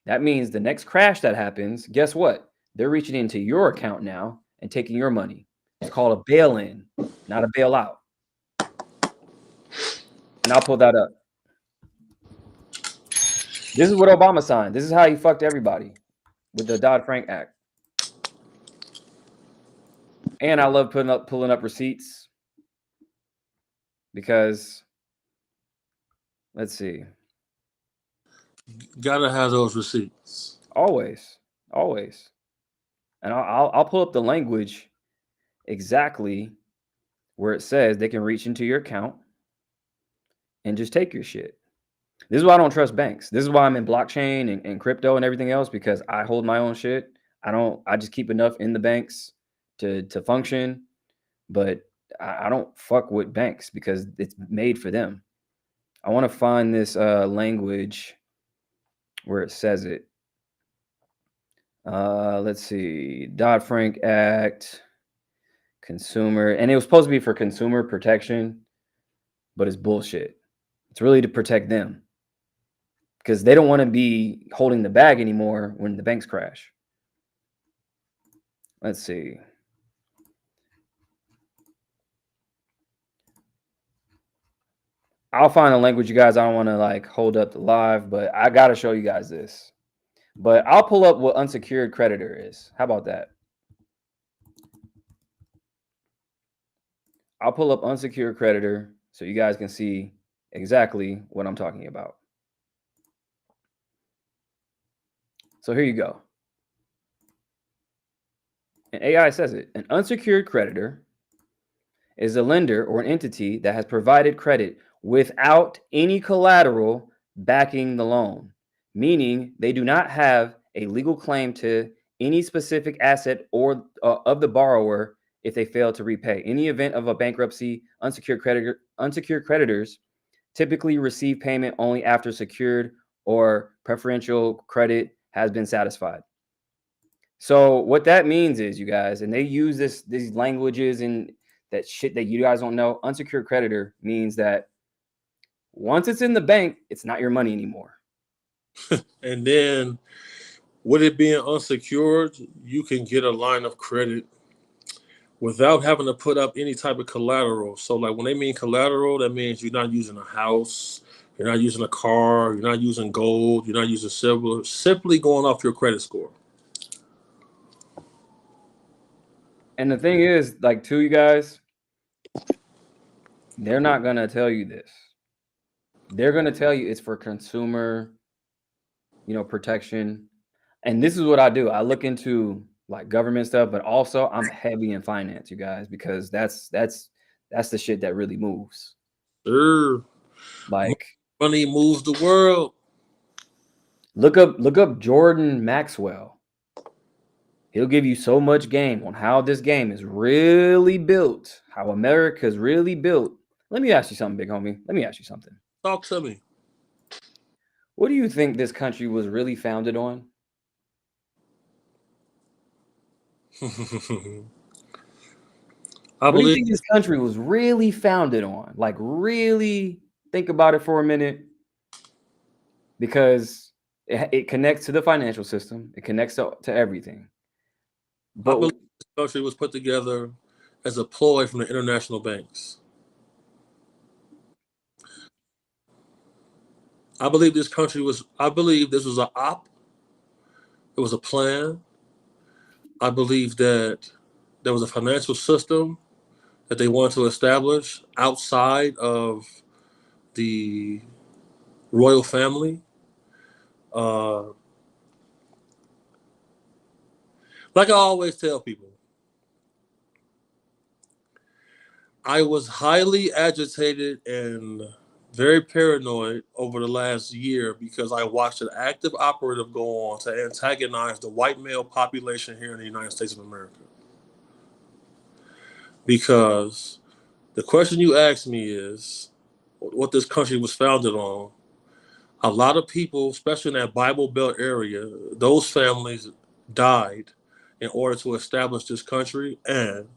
That means the next crash that happens, guess what? They're reaching into your account now and taking your money. It's called a bail-in, not a bailout. And I'll pull that up. This is what Obama signed. This is how he fucked everybody with the Dodd-Frank Act. And I love pulling up receipts because, let's see. Gotta have those receipts. Always. And I'll pull up the language exactly where it says they can reach into your account and just take your shit. This is why I don't trust banks. This is why I'm in blockchain and crypto and everything else, because I hold my own shit. I just keep enough in the banks to function, but I don't fuck with banks because it's made for them. I want to find this language where it says it. Let's see. Dodd-Frank Act, consumer, and it was supposed to be for consumer protection, but it's bullshit. It's really to protect them because they don't want to be holding the bag anymore when the banks crash. Let's see. I'll find a language, you guys. I don't want to like hold up the live, but I got to show you guys this. But I'll pull up what unsecured creditor is. How about that? I'll pull up unsecured creditor so you guys can see exactly what I'm talking about. So here you go. And AI says it. An unsecured creditor is a lender or an entity that has provided credit without any collateral backing the loan, meaning they do not have a legal claim to any specific asset or of the borrower if they fail to repay. In the event of a bankruptcy, unsecured creditors typically receive payment only after secured or preferential credit has been satisfied. So what that means is, you guys, and they use these languages and that shit that you guys don't know. Unsecured creditor means that once it's in the bank, it's not your money anymore. And then with it being unsecured, you can get a line of credit without having to put up any type of collateral. So like when they mean collateral, that means you're not using a house, you're not using a car, you're not using gold, you're not using silver, simply going off your credit score. And the thing is, like, to you guys, they're not going to tell you this. They're going to tell you it's for consumer, protection. And this is what I do. I look into like government stuff, but also I'm heavy in finance, you guys, because that's the shit that really moves. Sure. Like, money moves the world. Look up Jordan Maxwell. He'll give you so much game on how this game is really built, how America's really built. Let me ask you something, big homie. Let me ask you something. Talk to me. What do you think this country was really founded on? What do you think this country was really founded on? Like, really think about it for a minute. Because it connects to the financial system. It connects to everything. But I believe this country was put together as a ploy from the international banks. I believe this was an op. It was a plan. I believe that there was a financial system that they wanted to establish outside of the royal family. Like I always tell people, I was highly agitated and very paranoid over the last year because I watched an active operative go on to antagonize the white male population here in the United States of America. Because the question you asked me is what this country was founded on. A lot of people, especially in that Bible Belt area, those families died in order to establish this country. And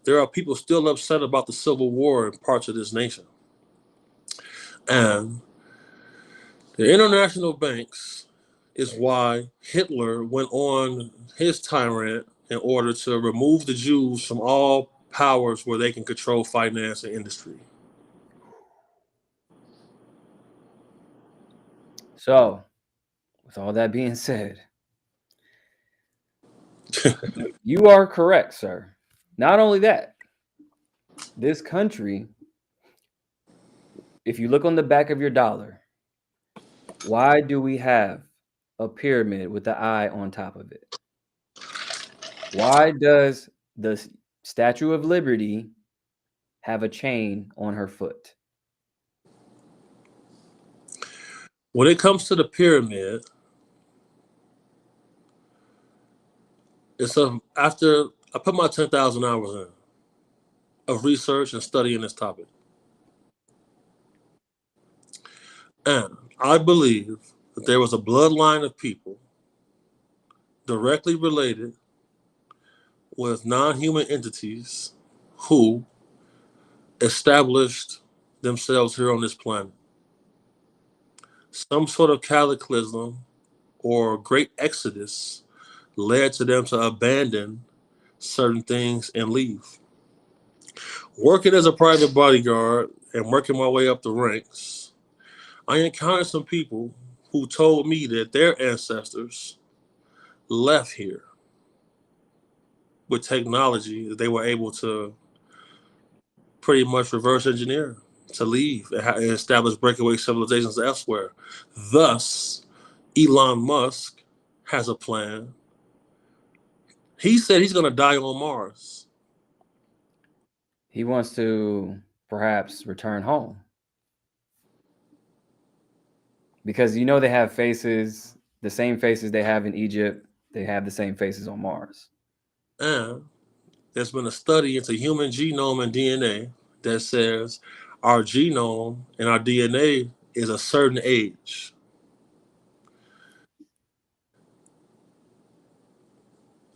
there are people still upset about the Civil War in parts of this nation. And the international banks is why Hitler went on his tyrant in order to remove the Jews from all powers where they can control finance and industry. So, with all that being said, you are correct, sir. Not only that, this country, if you look on the back of your dollar, why do we have a pyramid with the eye on top of it? Why does the Statue of Liberty have a chain on her foot? When it comes to the pyramid, it's after I put my 10,000 hours in of research and studying this topic. And I believe that there was a bloodline of people directly related with non-human entities who established themselves here on this planet. Some sort of cataclysm or great exodus led to them to abandon certain things and leave. Working as a private bodyguard and working my way up the ranks, I encountered some people who told me that their ancestors left here with technology that they were able to pretty much reverse engineer to leave and establish breakaway civilizations elsewhere. Thus, Elon Musk has a plan. He said he's going to die on Mars. He wants to perhaps return home. Because you know they have faces, the same faces they have in Egypt, they have the same faces on Mars. And there's been a study into human genome and DNA that says our genome and our DNA is a certain age.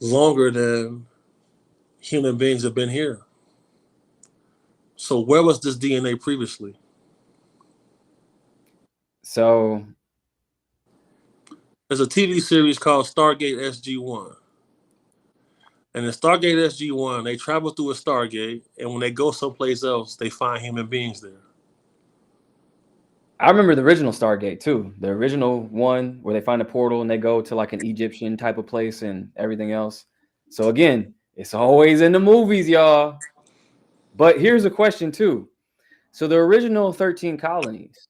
Longer than human beings have been here. So where was this DNA previously? So there's a TV series called Stargate SG-1. And in Stargate SG-1, they travel through a Stargate, and when they go someplace else, they find human beings there. I remember the original Stargate too. The original one where they find a portal and they go to like an Egyptian type of place and everything else. So again, it's always in the movies, y'all. But here's a question too. So the original 13 colonies,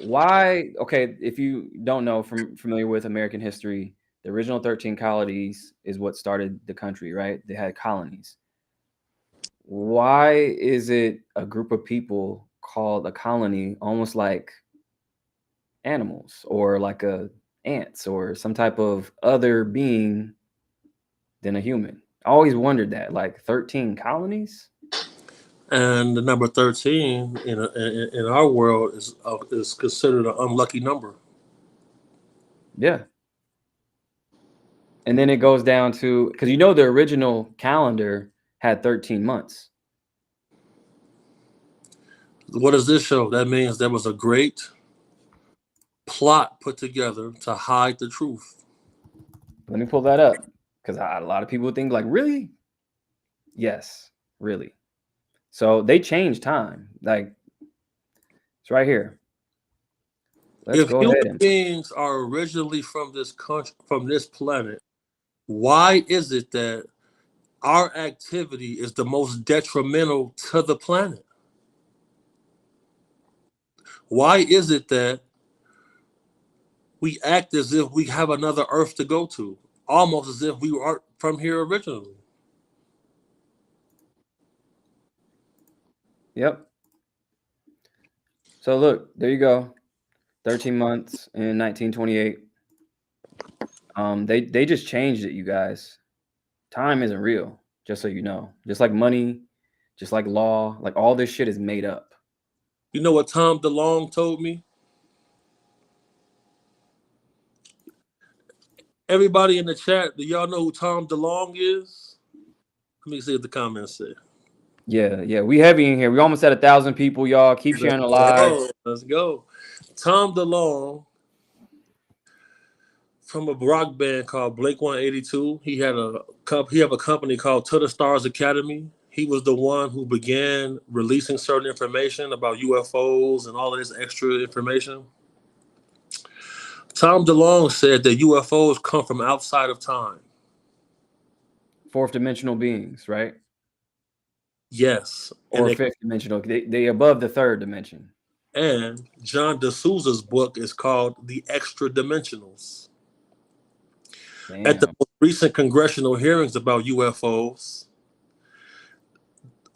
why? Okay, if you don't know, familiar with American history, the original 13 colonies is what started the country, right? They had colonies. Why is it a group of people called a colony, almost like animals or like ants or some type of other being than a human? I always wondered that, like 13 colonies. And the number 13 in our world is considered an unlucky number. Yeah. And then it goes down to, because the original calendar had 13 months. What does this show? That means there was a great plot put together to hide the truth. Let me pull that up, because a lot of people think like, really? Yes, really. So they changed time. Like, it's right here. Let's If go human ahead and beings are originally from this country, from this planet, why is it that our activity is the most detrimental to the planet? Why is it that we act as if we have another Earth to go to, almost as if we weren't from here originally? Yep. So look, there you go. 13 months in 1928. They just changed it, you guys. Time isn't real, just so you know. Just like money, just like law, like all this shit is made up. You know what Tom DeLonge told me? Everybody in the chat, do y'all know who Tom DeLonge is? Let me see what the comments say. Yeah. We heavy in here. We almost at 1,000 people, y'all. Keep sharing the live. Let's go. Tom DeLonge, from a rock band called Blink 182. He have a company called To the Stars Academy. He was the one who began releasing certain information about UFOs and all of this extra information. Tom DeLonge said that UFOs come from outside of time. Fourth dimensional beings, right? Yes. Or fifth dimensional. They above the third dimension. And John D'Souza's book is called The Extra Dimensionals. Damn. At the most recent congressional hearings about UFOs,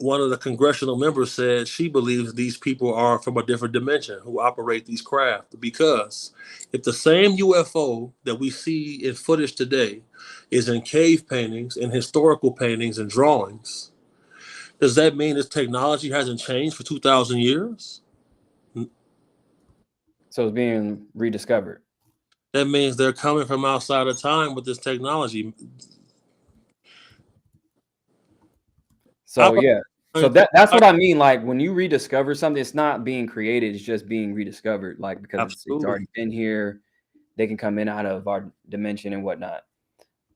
one of the congressional members said she believes these people are from a different dimension who operate these craft, because if the same UFO that we see in footage today is in cave paintings and historical paintings and drawings, does that mean this technology hasn't changed for 2,000 years? So it's being rediscovered. That means they're coming from outside of time with this technology. So yeah. So that's what I mean. Like when you rediscover something, it's not being created, it's just being rediscovered. Like because it's already been here. They can come in out of our dimension and whatnot.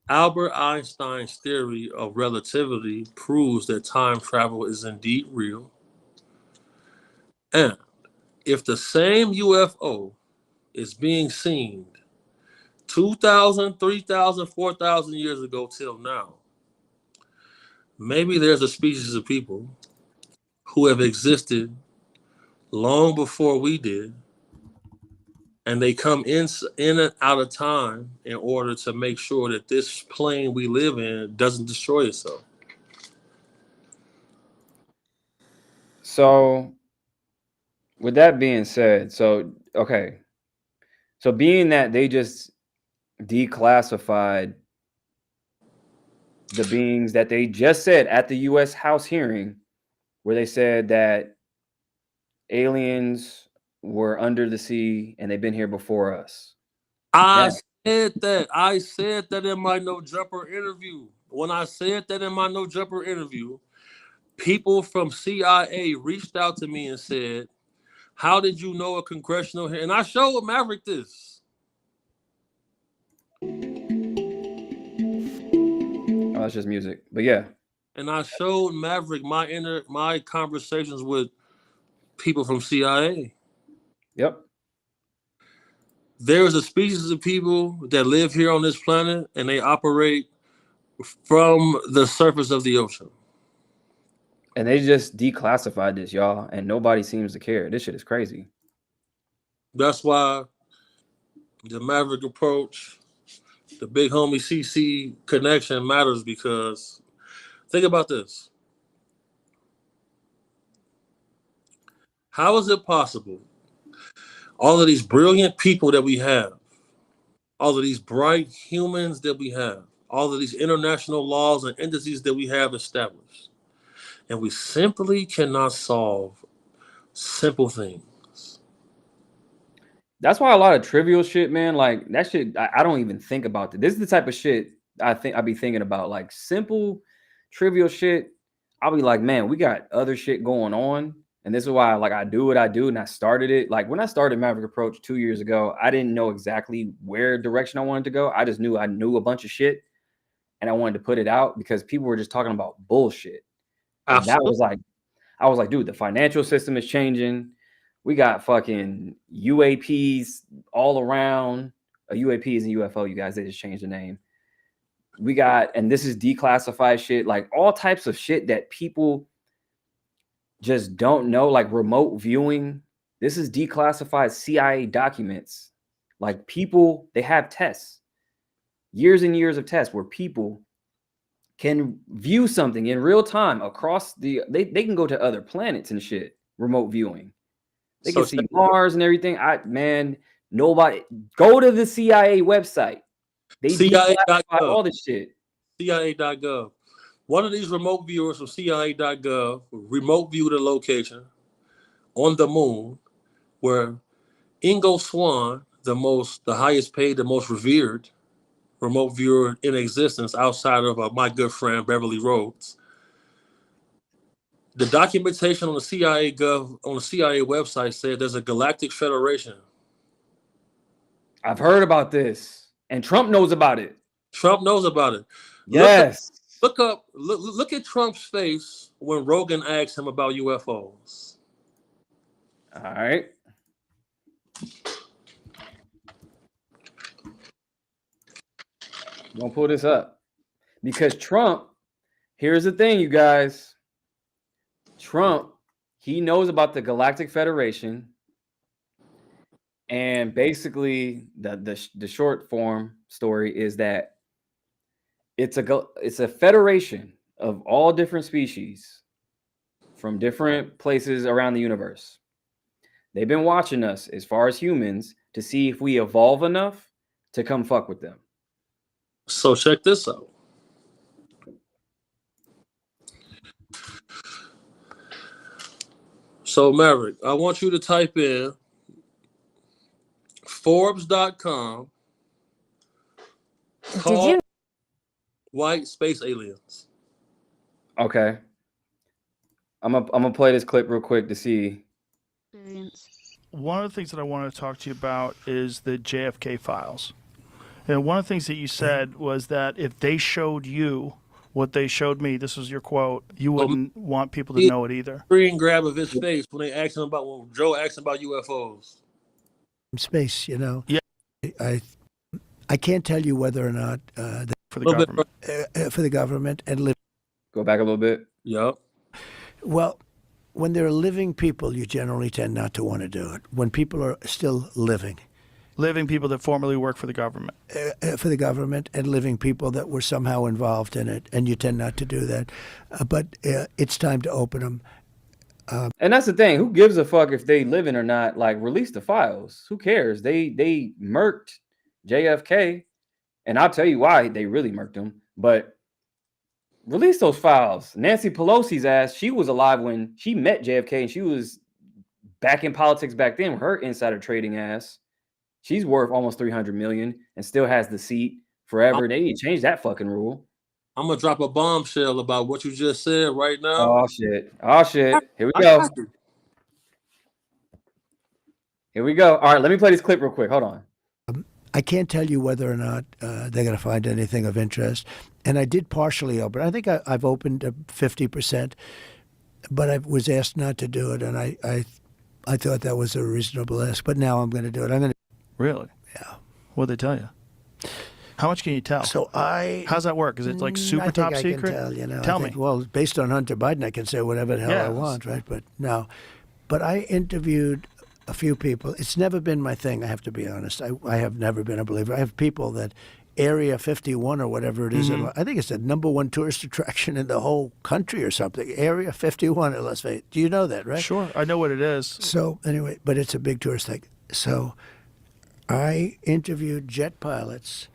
Albert Einstein's theory of relativity proves that time travel is indeed real. And if the same UFO is being seen 2,000, 3,000, 4,000 years ago till now, maybe there's a species of people who have existed long before we did, and they come in and out of time in order to make sure that this plane we live in doesn't destroy itself. So with that being said, so being that they just declassified the beings that they just said at the US House hearing, where they said that aliens were under the sea and they've been here before us. I said that in my No Jumper interview. When I said that in my No Jumper interview, people from CIA reached out to me and said, "How did you know a congressional hearing?" And I showed Maverick this. Oh, that's just music. But yeah. And I showed Maverick my conversations with people from CIA. Yep. There is a species of people that live here on this planet, and they operate from the surface of the ocean. And they just declassified this, y'all, and nobody seems to care. This shit is crazy. That's why the Maverick approach, the big homie CC connection matters, because think about this. How is it possible all of these brilliant people that we have, all of these bright humans that we have, all of these international laws and entities that we have established, and we simply cannot solve simple things? That's why a lot of trivial shit, man, like that shit, I don't even think about it. This is the type of shit I think I'd be thinking about, like simple, trivial shit. I'll be like, man, we got other shit going on. And this is why, like, I do what I do, and I started it. Like when I started Maverick Approach 2 years ago, I didn't know exactly where direction I wanted to go. I just knew I knew a bunch of shit, and I wanted to put it out because people were just talking about bullshit. And that was like, I was like, dude, the financial system is changing. We got fucking UAPs all around. A UAP is a UFO, you guys. They just changed the name. We got, and this is declassified shit, like all types of shit that people just don't know, like remote viewing. This is declassified CIA documents. Like people, they have tests, years and years of tests where people can view something in real time across they can go to other planets and shit, remote viewing. They can see Mars and everything. Nobody go to the CIA website. They declassify all this shit. CIA.gov. One of these remote viewers from CIA.gov remote viewed a location on the moon where Ingo Swann, the highest paid, the most revered remote viewer in existence outside of my good friend Beverly Rhodes. The documentation on the CIA website said there's a galactic federation. I've heard about this, and Trump knows about it. Trump knows about it. Yes. Look at Trump's face when Rogan asked him about UFOs. All right. I'm gonna pull this up because Trump, here's the thing, you guys. Trump, he knows about the Galactic Federation, and basically the short form story is that it's a federation of all different species from different places around the universe. They've been watching us as far as humans to see if we evolve enough to come fuck with them. So check this out. So Maverick, I want you to type in Forbes.com. Did you? White space aliens. Okay. I'm gonna play this clip real quick to see. One of the things that I want to talk to you about is the JFK files. And one of the things that you said was that if they showed you what they showed me, this was your quote, you wouldn't want people to know it either. Screen grab of his face when they asked him about when Joe asked him about UFOs. Space, you know. Yeah. I can't tell you whether or not For the government. for the government and live. Go back a little bit. Yep. Well, when there are living people, you generally tend not to want to do it. When people are still living. Living people that formerly work for the government. For the government and living people that were somehow involved in it, and you tend not to do that. But it's time to open them. And that's the thing. Who gives a fuck if they living or not? Like, release the files. Who cares? They murked JFK, and I'll tell you why they really murked him. But release those files. Nancy Pelosi's ass, she was alive when she met JFK, and she was back in politics back then. Her insider trading ass. She's worth almost 300 million and still has the seat forever. They need to change that fucking rule. I'm gonna drop a bombshell about what you just said right now. Oh shit. Oh shit. Here we go. Here we go. All right, let me play this clip real quick. Hold on. I can't tell you whether or not they're going to find anything of interest. And I did partially open. I think I've opened 50%, but I was asked not to do it, and I thought that was a reasonable ask. But now I'm going to do it. I'm going to. Really? Yeah. What'd they tell you? How much can you tell? So How's that work? Is it like super I think top I secret? Can tell, you know, Tell I think, me. Well, based on Hunter Biden, I can say whatever the hell I want, right? But no. But I interviewed a few people. It's never been my thing, I have to be honest. I have never been a believer. I have people that Area 51 or whatever it is. I think it's the #1 tourist attraction in the whole country or something. Area 51 in Las Vegas. Do you know that, right? Sure, I know what it is. So anyway, but it's a big tourist thing. So I interviewed jet pilots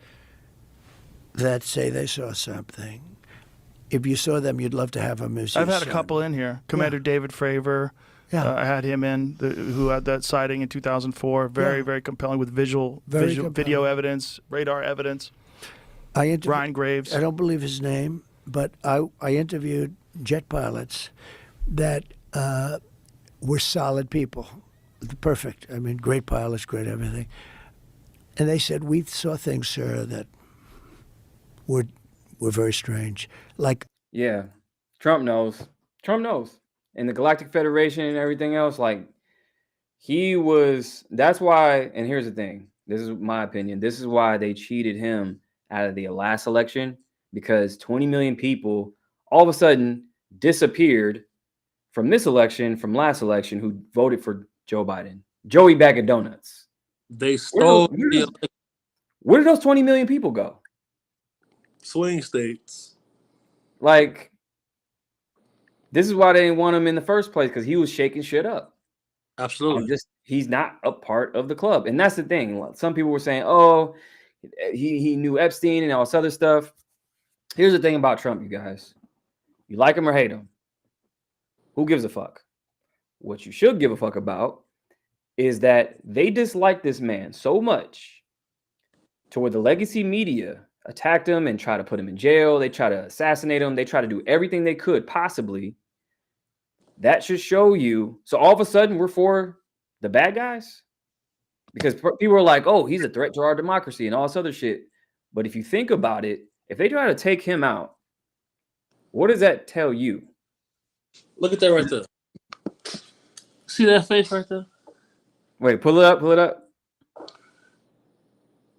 that say they saw something. If you saw them, you'd love to have them as your I've had a son. couple in here. Commander David Fravor. Yeah. I had him in, who had that sighting in 2004. Very compelling with video evidence, radar evidence. Ryan Graves. I don't believe his name, but I interviewed jet pilots that were solid people. Perfect. I mean, great pilots, great everything. And they said, we saw things, sir, that were very strange. Like, Yeah. Trump knows. And the Galactic Federation and everything else, like, that's why, and here's the thing, this is my opinion, this is why they cheated him out of the last election, because 20 million people all of a sudden disappeared from this election, from last election, who voted for Joe Biden. Joey Bag of Donuts. They stole Where did those 20 million people go? swing states. Like, this is why they didn't want him in the first place, because he was shaking shit up. Absolutely. He's not a part of the club. And that's the thing. Some people were saying, oh, he knew Epstein and all this other stuff. Here's the thing about Trump, you guys. You like him or hate him. Who gives a fuck? What you should give a fuck about is that they dislike this man so much to where the legacy media attacked him and try to put him in jail. They try to assassinate him. They try to do everything they could possibly. That should show you. So all of a sudden we're for the bad guys, because people are like, oh, he's a threat to our democracy and all this other shit. But if you think about it, if they try to take him out, what does that tell you? Look at that right there. See that face right there? Wait, pull it up.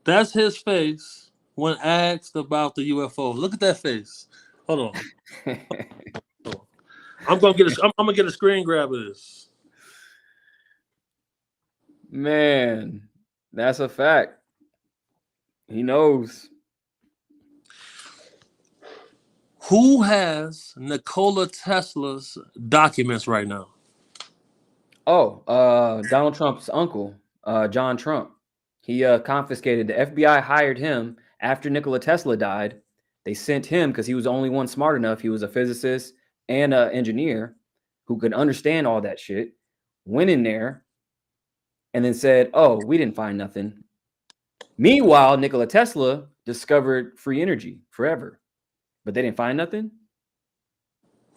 That's his face when asked about the UFOs. Look at that face. Hold on. I'm gonna get a screen grab of this. Man, that's a fact. He knows. Who has Nikola Tesla's documents right now? Oh, Donald Trump's uncle, John Trump. He confiscated. The FBI hired him after Nikola Tesla died. They sent him because he was the only one smart enough. He was a physicist and an engineer who could understand all that shit. Went in there and then said, "Oh, we didn't find nothing." Meanwhile, Nikola Tesla discovered free energy forever, but they didn't find nothing.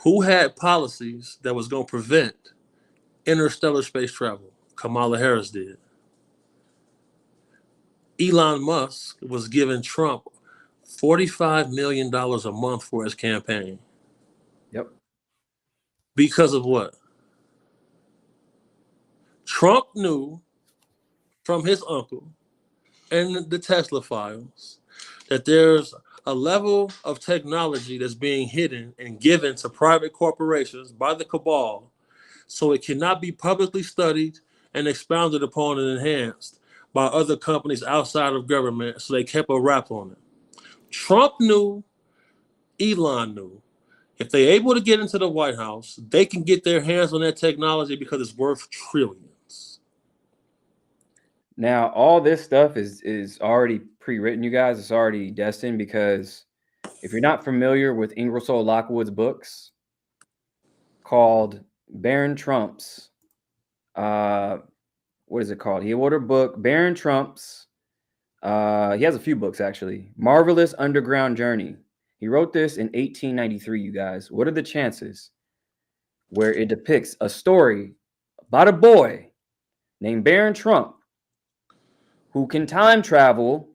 Who had policies that was going to prevent interstellar space travel? Kamala Harris did. Elon Musk was giving Trump $45 million a month for his campaign. Yep. Because of what? Trump knew from his uncle and the Tesla files that there's a level of technology that's being hidden and given to private corporations by the cabal, so it cannot be publicly studied and expounded upon and enhanced by other companies outside of government, so they kept a wrap on it. Trump knew, Elon knew, if they're able to get into the White House, they can get their hands on that technology because it's worth trillions. Now, all this stuff is already pre-written, you guys. It's already destined, because if you're not familiar with Ingersoll Lockwood's books called Baron Trump's, what is it called? He wrote a book, Baron Trump's, he has a few books actually. Marvelous Underground Journey. He wrote this in 1893, you guys. What are the chances where it depicts a story about a boy named Baron Trump who can time travel,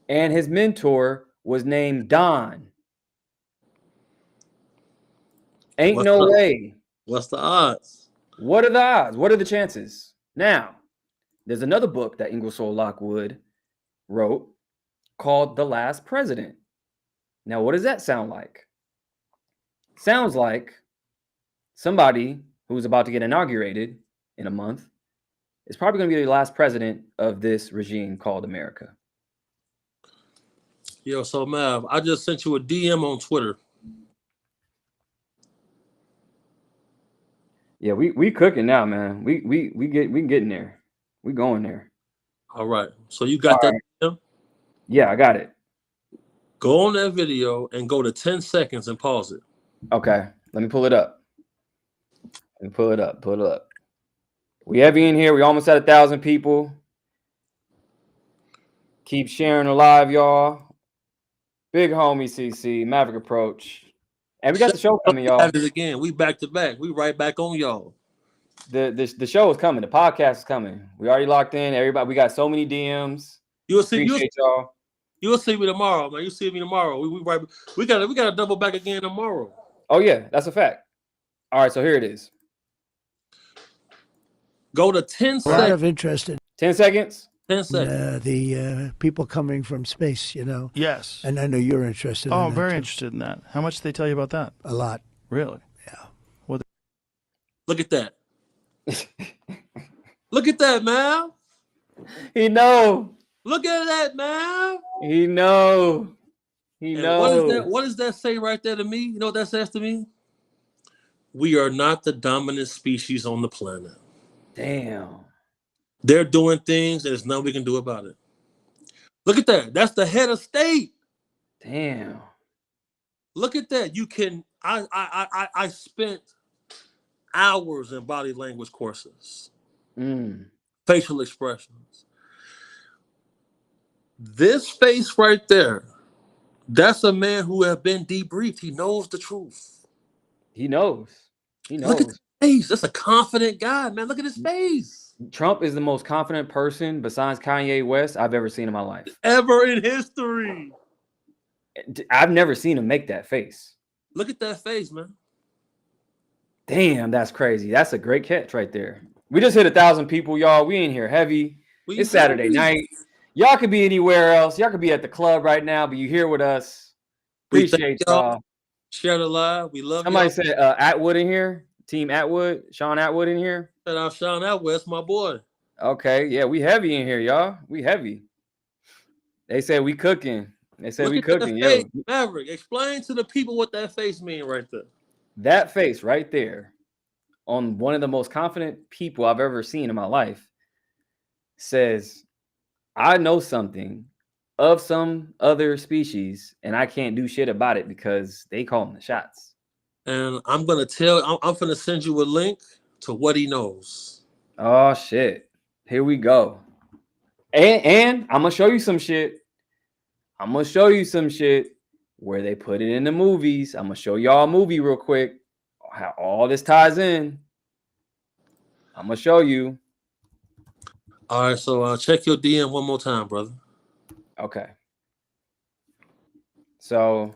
and his mentor was named Don? Ain't no way. What's the odds? What are the odds? What are the chances? Now, there's another book that Ingersoll Lockwood wrote called The Last President. Now, what does that sound like? Sounds like somebody who's about to get inaugurated in a month is probably going to be the last president of this regime called America. Yo, so Mav, I just sent you a DM on Twitter. Yeah, we cooking now, man. We getting there. We going there. All right. So you got that? Right. Yeah, I got it. Go on that video and go to 10 seconds and pause it. Okay. Let me pull it up. Pull it up. We heavy in here. We almost at 1,000 people. Keep sharing the live, y'all. Big homie CC, Maverick Approach. And we got the show coming, y'all. Again, we back to back. We right back on y'all. The show is coming. The podcast is coming. We already locked in. Everybody, we got so many DMs. You'll see. Y'all. You'll see me tomorrow, man. You see me tomorrow. We got to double back again tomorrow. Oh yeah, that's a fact. All right, so here it is. Go to 10 seconds. A lot of interest in 10 seconds. 10 seconds. The people coming from space, you know. Yes. And I know you're interested in that. Oh, I'm very too. interested in that. How much did they tell you about that? A lot. Really? Yeah. Well, look at that. Look at that, man. He know. Look at that, man. He know. He knows. What does that say right there to me? You know what that says to me? We are not the dominant species on the planet. Damn. They're doing things and there's nothing we can do about it. Look at that. That's the head of state. Damn. Look at that. You can. I spent hours in body language courses, facial expressions. This face right there, that's a man who has been debriefed. He knows the truth. He knows. Look at his face. That's a confident guy, man. Look at his face. Trump is the most confident person besides Kanye West I've ever seen in my life. Ever in history. I've never seen him make that face. Look at that face, man. Damn, that's crazy. That's a great catch right there. We just hit 1,000 people, y'all. We in here heavy. It's Saturday night. Y'all could be anywhere else. Y'all could be at the club right now, but you here with us. Appreciate y'all. Share the live. We love Somebody y'all. said Atwood in here. Team Atwood. Sean Atwood in here. Shout out Sean Atwood. That's my boy. Okay. Yeah, we heavy in here, y'all. We heavy. They said we cooking. They said Look we at that cooking, face, yo. Maverick. Explain to the people what that face mean right there. That face right there on one of the most confident people I've ever seen in my life says, I know something of some other species and I can't do shit about it because they calling the shots. And I'm gonna send you a link to what he knows. Oh shit. Here we go. And I'm gonna show you some shit. I'm gonna show you some shit where they put it in the movies. I'm gonna show y'all a movie real quick. How all this ties in. I'm gonna show you. All right, so check your DM one more time, brother. Okay. So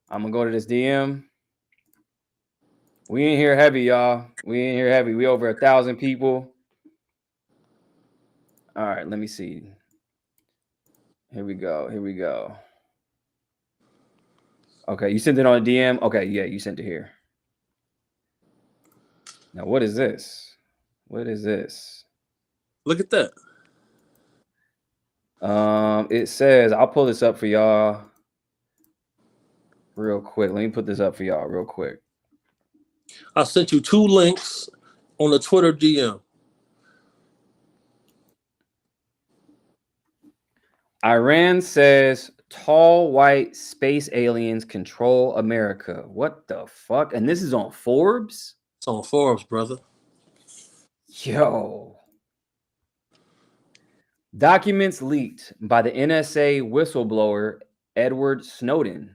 I'm gonna go to this DM. We in here heavy, y'all. We in here heavy. We over 1,000 people. All right, let me see. Here we go. Here we go. Okay, you sent it on a DM. Okay, yeah, you sent it here. Now, what is this? What is this? Look at that. It says, I'll pull this up for y'all real quick. Let me put this up for y'all real quick. I sent you 2 links on the Twitter DM. Iran says tall white space aliens control America. What the fuck? And this is on Forbes? It's on Forbes, brother. Yo. Documents leaked by the NSA whistleblower Edward Snowden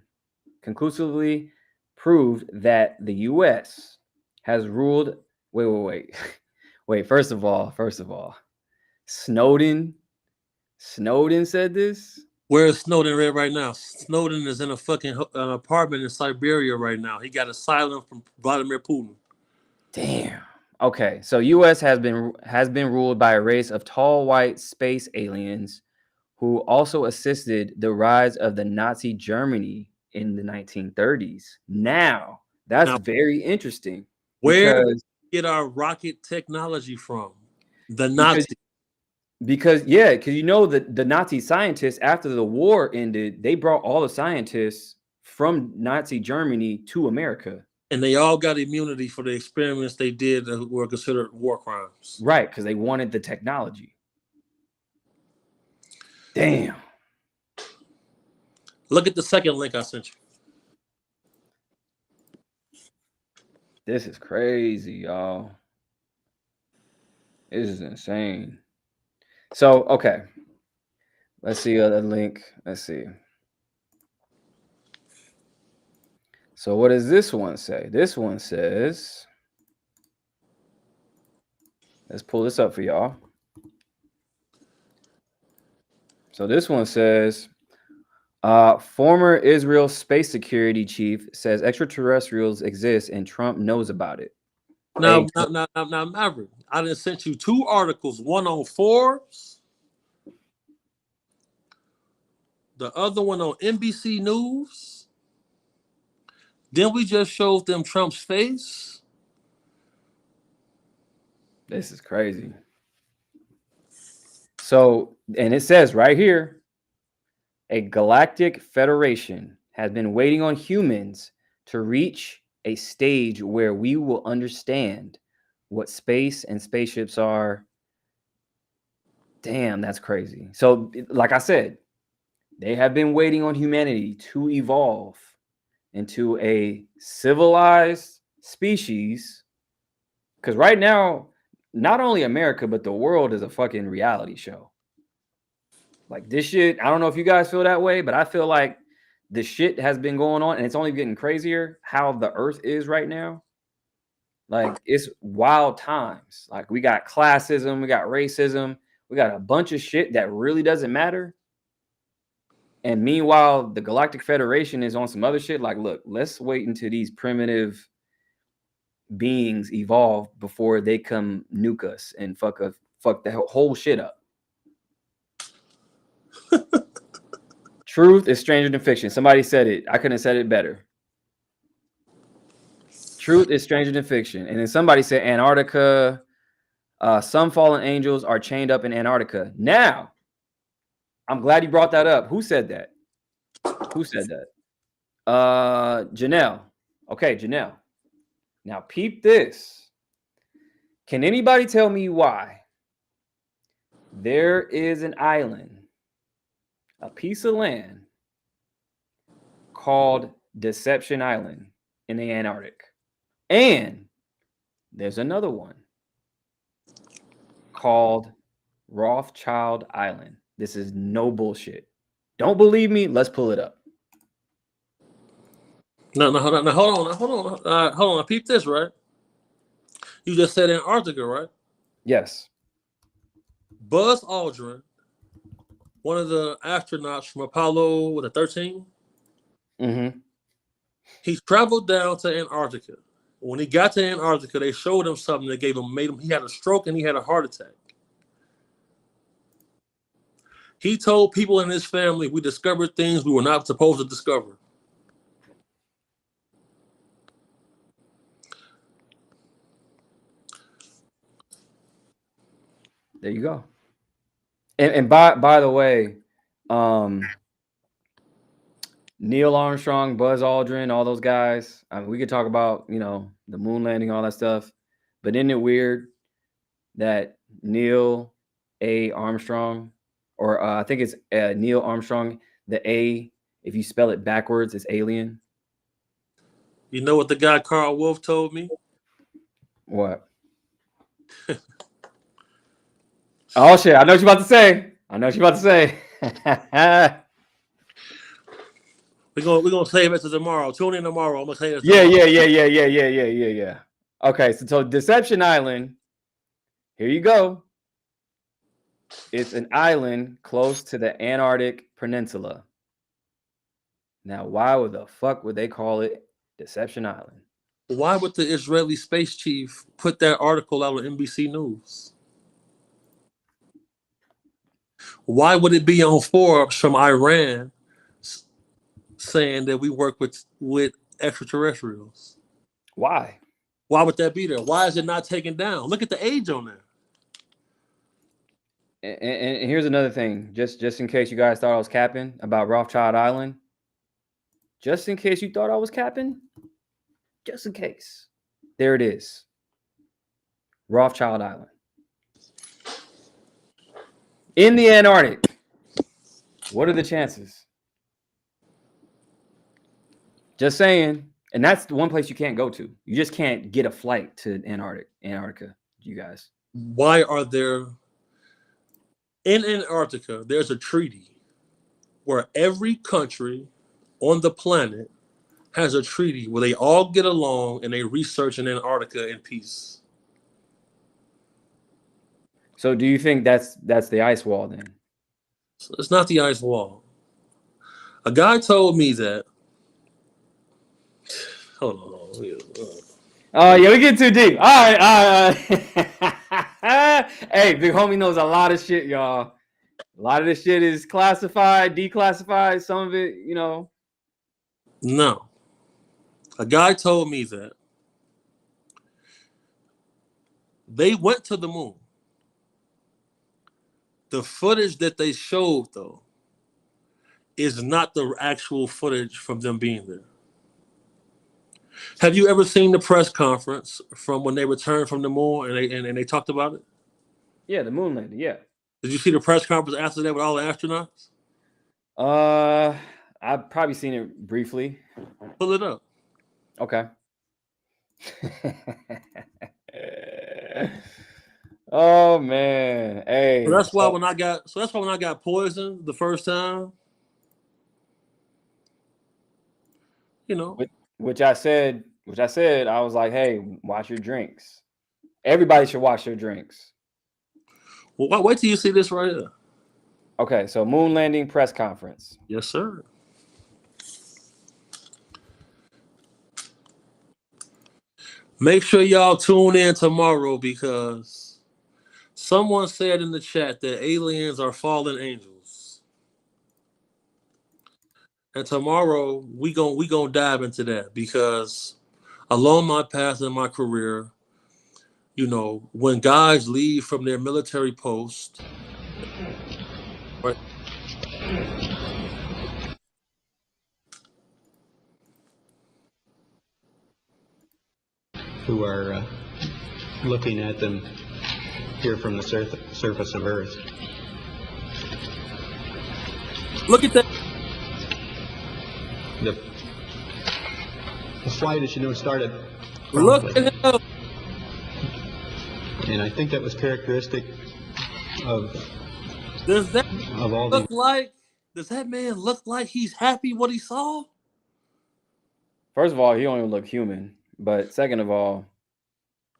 conclusively proved that the U.S. has ruled. Wait. First of all, Snowden said this. Where is Snowden right now? Snowden is in a fucking apartment in Siberia right now. He got asylum from Vladimir Putin. Damn. Okay, so U.S. has been ruled by a race of tall white space aliens who also assisted the rise of the Nazi Germany in the 1930s. Now, that's very interesting. Where did we get our rocket technology from? The Nazis. Because you know that the Nazi scientists, after the war ended, they brought all the scientists from Nazi Germany to America. And they all got immunity for the experiments they did that were considered war crimes. Right, because they wanted the technology. Damn. Look at the second link I sent you. This is crazy, y'all. This is insane. So, okay. Let's see the link. Let's see. So what does this one say? This one says, let's pull this up for y'all. So this one says, former Israel space security chief says extraterrestrials exist and Trump knows about it. Now, Maverick, I done sent you 2 articles, one on Forbes, the other one on NBC News. Then we just showed them Trump's face. This is crazy. So, and it says right here, a galactic federation has been waiting on humans to reach a stage where we will understand what space and spaceships are. Damn, that's crazy. So, like I said, they have been waiting on humanity to evolve into a civilized species. Because right now, not only America, but the world is a fucking reality show. Like this shit, I don't know if you guys feel that way, but I feel like the shit has been going on and it's only getting crazier how the earth is right now. Like it's wild times. Like we got classism, we got racism, we got a bunch of shit that really doesn't matter. And meanwhile, the Galactic Federation is on some other shit. Like, look, let's wait until these primitive beings evolve before they come nuke us and fuck the whole shit up. Truth is stranger than fiction. Somebody said it. I couldn't have said it better. Truth is stranger than fiction. And then somebody said Antarctica. Some fallen angels are chained up in Antarctica. Now, I'm glad you brought that up. Who said that? Who said that? Janelle. Okay, Janelle. Now peep this. Can anybody tell me why there is an island, a piece of land called Deception Island in the Antarctic? And there's another one called Rothschild Island. This is no bullshit. Don't believe me? Let's pull it up. No, hold on. Peep this, right? You just said Antarctica, right? Yes. Buzz Aldrin, one of the astronauts from Apollo 13. Mm-hmm. He traveled down to Antarctica. When he got to Antarctica, they showed him something that made him. He had a stroke and he had a heart attack. He told people in his family, we discovered things we were not supposed to discover. There you go. And by the way, Neil Armstrong, Buzz Aldrin, all those guys. I mean, we could talk about, the moon landing, all that stuff. But isn't it weird that Neil A. Armstrong, or I think it's Neil Armstrong, the A, if you spell it backwards, it's alien? You know what the guy Carl Wolf told me? What? Oh, shit. I know what you're about to say. We're gonna save it to tomorrow. Tune in tomorrow. I'm gonna say this. Yeah. Okay, so Deception Island. Here you go. It's an island close to the Antarctic Peninsula. Now, why the fuck would they call it Deception Island? Why would the Israeli space chief put that article out on NBC News? Why would it be on Forbes from Iran saying that we work with extraterrestrials? Why? Why would that be there? Why is it not taken down? Look at the age on there. And here's another thing, just in case you guys thought I was capping about Rothschild Island. Just in case you thought I was capping, just in case. There it is. Rothschild Island. In the Antarctic. What are the chances? Just saying. And that's the one place you can't go to. You just can't get a flight to Antarctica, you guys. Why are there... In Antarctica, there's a treaty where every country on the planet has a treaty where they all get along and they research in Antarctica in peace. So do you think that's the ice wall then? So it's not the ice wall. A guy told me that. Hold on. Oh, yeah, we get too deep. All right. Hey, big homie knows a lot of shit, y'all. A lot of this shit is classified, declassified. Some of it, No. A guy told me that they went to the moon. The footage that they showed, though, is not the actual footage from them being there. Have you ever seen the press conference from when they returned from the moon and they talked about it? Yeah, the moon landing, yeah. Did you see the press conference after that with all the astronauts? I've probably seen it briefly. Pull it up. Okay. Oh man. Hey. So that's why when I got poisoned the first time, Which I said, I was like, hey, watch your drinks. Everybody should watch their drinks. Well, wait till you see this right here. Okay, so moon landing press conference. Yes, sir. Make sure y'all tune in tomorrow because someone said in the chat that aliens are fallen angels. And tomorrow we gonna dive into that because along my path in my career, when guys leave from their military post, right, who are looking at them here from the surface of Earth. Look at that. The flight, as you know, started Look promptly. at him. And I think that was characteristic of Does that all look the. like? Does that man look like he's happy what he saw? First of all, he don't even look human. But second of all,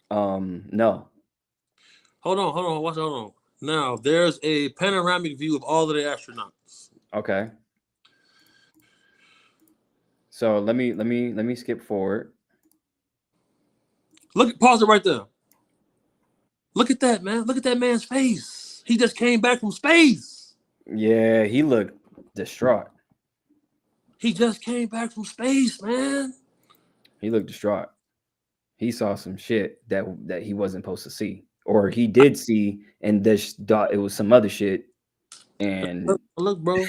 no. Hold on. Hold on. Now there's a panoramic view of all of the astronauts. Okay. So let me skip forward. Pause it right there. Look at that, man. Look at that man's face. He just came back from space. Yeah, he looked distraught. He just came back from space, man. He looked distraught. He saw some shit that he wasn't supposed to see, or he did see and just thought it was some other shit. And Look, bro.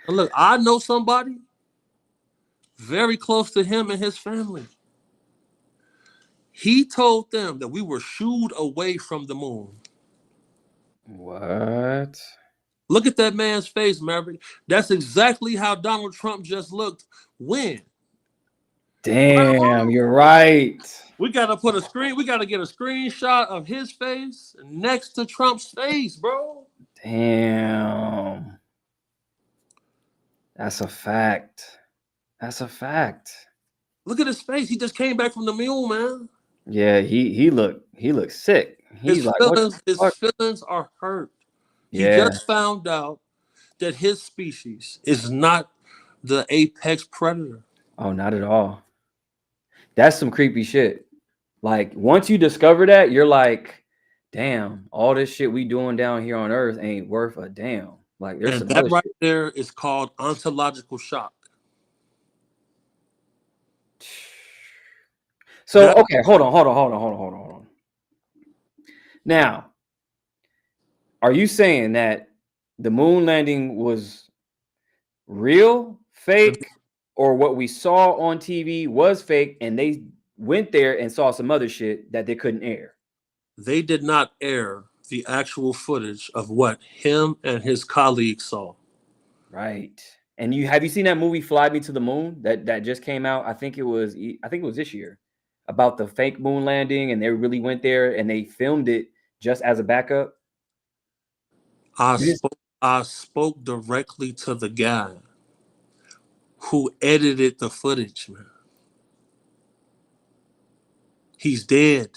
Look, I know somebody very close to him and his family. He told them that we were shooed away from the moon. What? Look at that man's face, Maverick. That's exactly how Donald Trump just looked when. Damn, you're right. We gotta put a screen. We gotta get a screenshot of his face next to Trump's face, bro. Damn. That's a fact. That's a fact. Look at his face. He just came back from the moon, man. Yeah, he looked sick. He's His like, feelings are hurt. He Yeah. just found out that his species is not the apex predator. Oh, not at all. That's some creepy shit. Like, once you discover that, you're like, damn, all this shit we doing down here on Earth ain't worth a damn. Like, there's And some other that right shit. there is called ontological shock. So, okay, hold on. Now, are you saying that the moon landing was real, fake, or what we saw on TV was fake and they went there and saw some other shit that they couldn't air? They did not air the actual footage of what him and his colleagues saw. Right. And have you seen that movie Fly Me to the Moon that just came out? I think it was this year, about the fake moon landing, and they really went there and they filmed it just as a backup. I spoke directly to the guy who edited the footage, man. He's dead.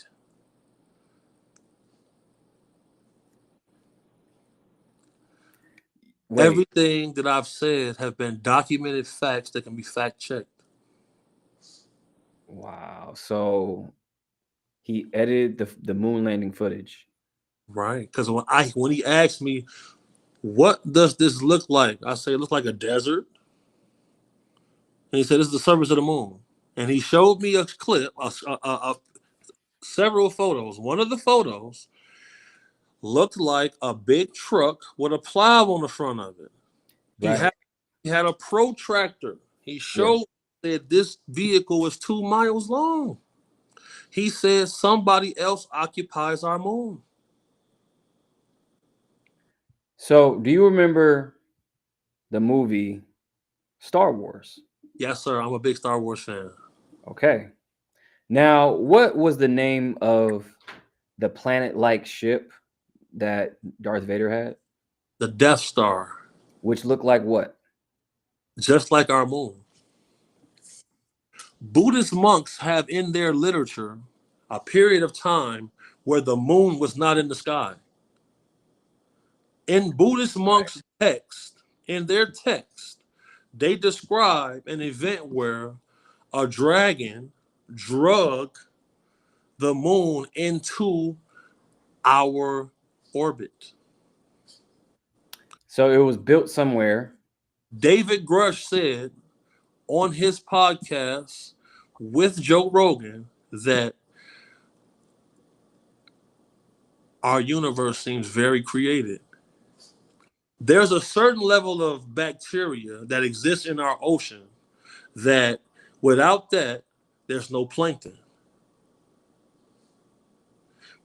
Wait. Everything that I've said have been documented facts that can be fact checked. Wow. So he edited the moon landing footage. Right. Because when he asked me, what does this look like? I say, it looks like a desert. And he said, this is the surface of the moon. And he showed me a clip, several photos. One of the photos looked like a big truck with a plow on the front of it. Right. He had a protractor. He showed that this vehicle was 2 miles long. He said somebody else occupies our moon. So do you remember the movie Star Wars? Yes, sir. I'm a big Star Wars fan. Okay. Now, what was the name of the planet-like ship that Darth Vader had? The Death Star. Which looked like what? Just like our moon. Buddhist monks have in their literature a period of time where the moon was not in the sky. In Buddhist monks' text, in their text, they describe an event where a dragon drug the moon into our orbit. So it was built somewhere. David Grush said on his podcast with Joe Rogan that our universe seems very created. there's a certain level of bacteria that exists in our ocean that without that, there's no plankton.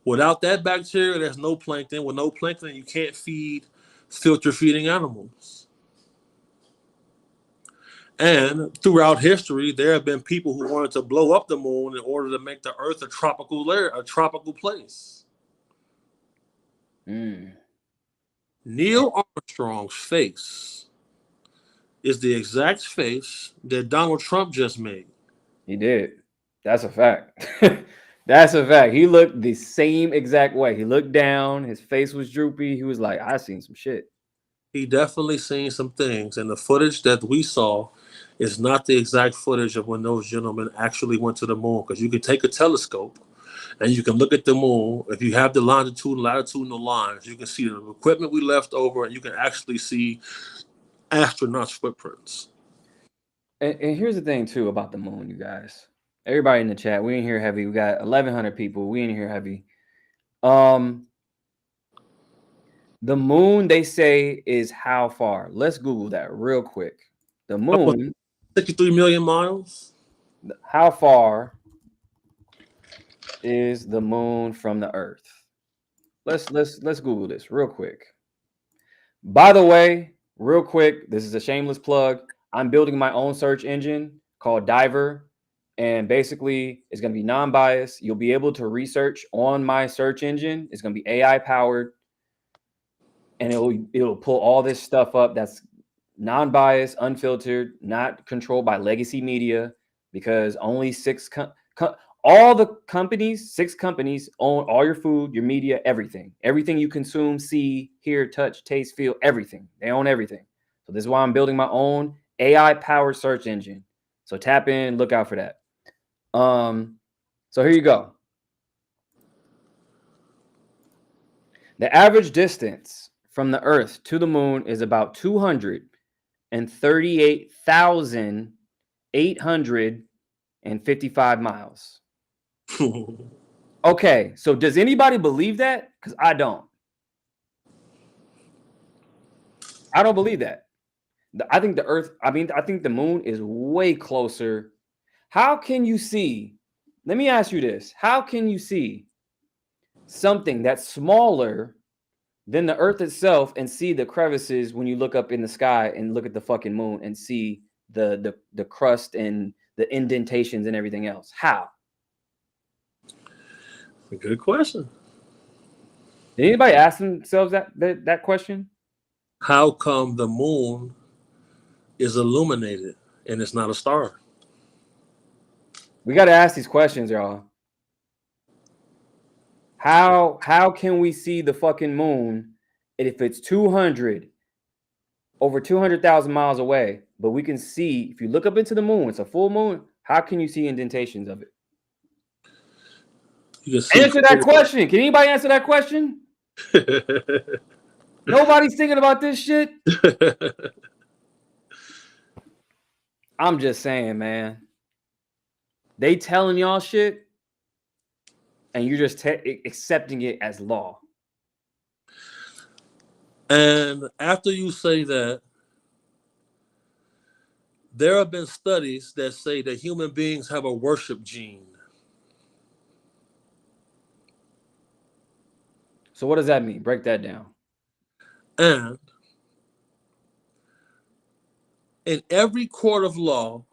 Without that bacteria, there's no plankton. With no plankton, you can't feed filter feeding animals. And throughout history, there have been people who wanted to blow up the moon in order to make the Earth a tropical place. Neil Armstrong's face is the exact face that Donald Trump just made. He did. That's a fact. That's a fact. He looked the same exact way. He looked down. His face was droopy. He was like, I seen some shit. He definitely seen some things. And the footage that we saw is not the exact footage of when those gentlemen actually went to the moon. Because you can take a telescope and you can look at the moon. If you have the longitude and latitudinal lines, you can see the equipment we left over, and you can actually see astronauts' footprints. And here's the thing, too, about the moon, you guys. Everybody in the chat, we in here heavy. We got 1,100 people. We in here heavy. The moon, they say, is how far? Let's Google that real quick. The moon, 63 million miles. How far is the moon from the Earth? Let's Google this real quick. By the way, real quick, this is a shameless plug. I'm building my own search engine called Diver, and basically it's going to be non-biased. You'll be able to research on my search engine. It's going to be AI powered, and it'll pull all this stuff up that's non-biased, unfiltered, not controlled by legacy media, because only 6 all the companies, 6 companies own all your food, your media, everything you consume, see, hear, touch, taste, feel, everything. They own everything. So this is why I'm building my own AI powered search engine. So tap in, look out for that. So here you go. The average distance from the Earth to the moon is about 238,855 miles. Okay, so does anybody believe that? Because I don't. I don't believe that. I think I think the moon is way closer. How can you see? Let me ask you this. How can you see something that's smaller than the Earth itself and see the crevices when you look up in the sky and look at the fucking moon and see the crust and the indentations and everything else? How? A good question. Did anybody ask themselves that question? How come the moon is illuminated and it's not a star? We got to ask these questions, y'all. How can we see the fucking moon if it's over 200,000 miles away, but we can see, if you look up into the moon, it's a full moon, how can you see indentations of it? Answer that question. Can anybody answer that question? Nobody's thinking about this shit. I'm just saying, man. They telling y'all shit, and you're just accepting it as law. And after you say that, there have been studies that say that human beings have a worship gene. So what does that mean? Break that down. And in every court of law,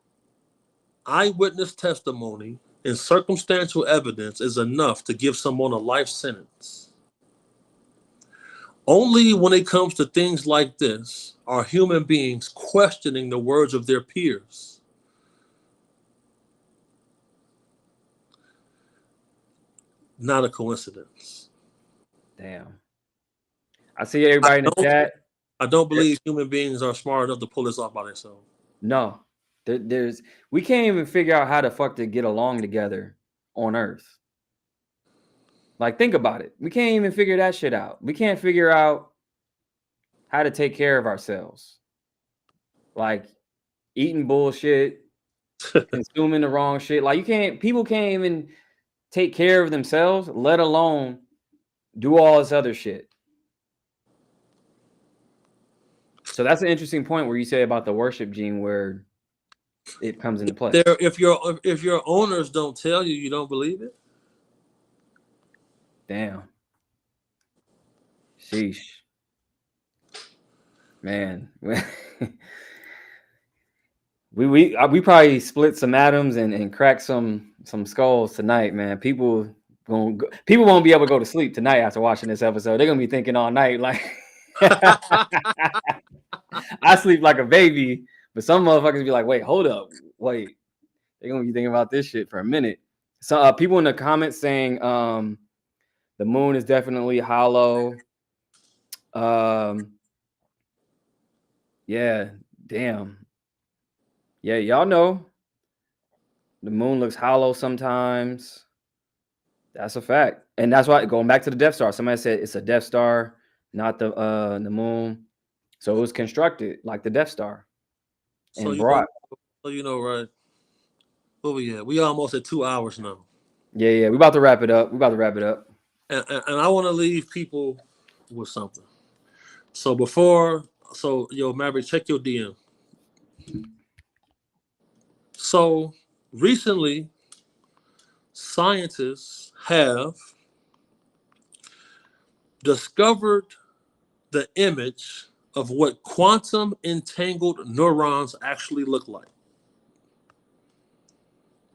eyewitness testimony and circumstantial evidence is enough to give someone a life sentence. Only when it comes to things like this are human beings questioning the words of their peers. Not a coincidence. Damn. I see everybody in the chat. I don't believe human beings are smart enough to pull this off by themselves. No. We can't even figure out how the fuck to get along together on Earth. Like, think about it. We can't even figure that shit out. We can't figure out how to take care of ourselves. Like, eating bullshit, consuming the wrong shit. Like, people can't even take care of themselves, let alone do all this other shit. So that's an interesting point where you say about the worship gene where it comes into play. If your owners don't tell you, you don't believe it. Damn. Sheesh. Man. we probably split some atoms and cracked some skulls tonight, man. People won't be able to go to sleep tonight after watching this episode. They're gonna be thinking all night like I sleep like a baby, but some motherfuckers be like, wait, hold up, wait. They're gonna be thinking about this shit for a minute. So people in the comments saying the moon is definitely hollow. Yeah, damn. Yeah, y'all know the moon looks hollow sometimes. That's a fact. And that's why, going back to the Death Star, somebody said it's a Death Star, not the moon. So it was constructed like the Death Star So and brought. right? Where we at? We almost at 2 hours now. Yeah. We about to wrap it up. And I want to leave people with something. So Maverick, check your DM. So recently, scientists have discovered the image of what quantum entangled neurons actually look like.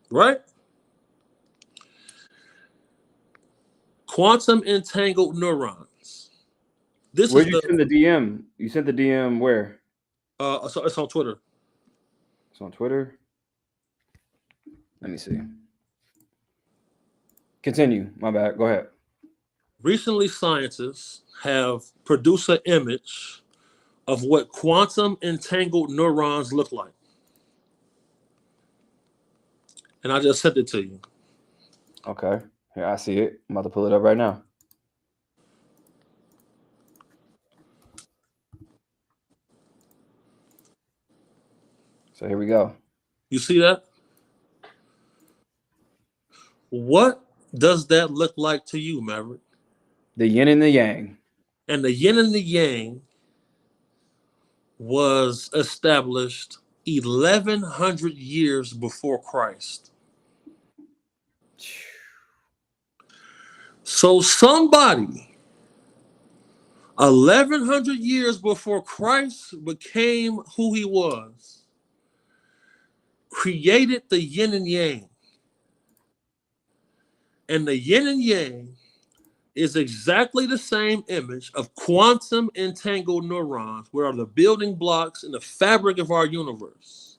Right? Quantum entangled neurons. Where'd you send the DM? You sent the DM where? So it's on Twitter. It's on Twitter. Let me see. Continue. My bad. Go ahead. Recently, scientists have produced an image of what quantum entangled neurons look like. And I just sent it to you. Okay. Here, I see it. I'm about to pull it up right now. So here we go. You see that? What does that look like to you, Maverick? The yin and the yang. And the yin and the yang was established 1,100 years before Christ. So somebody 1,100 years before Christ became who he was, created the yin and yang. And the yin and yang is exactly the same image of quantum entangled neurons, where are the building blocks in the fabric of our universe.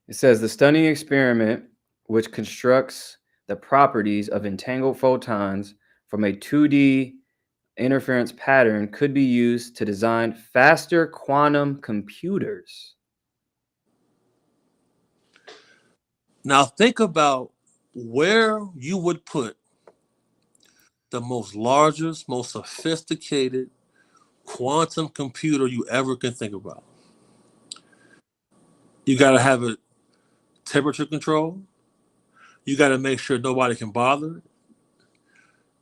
It says the stunning experiment, which constructs the properties of entangled photons from a 2D interference pattern, could be used to design faster quantum computers. Now think about where you would put the most largest, most sophisticated quantum computer you ever can think about. You got to have it temperature control. You got to make sure nobody can bother it.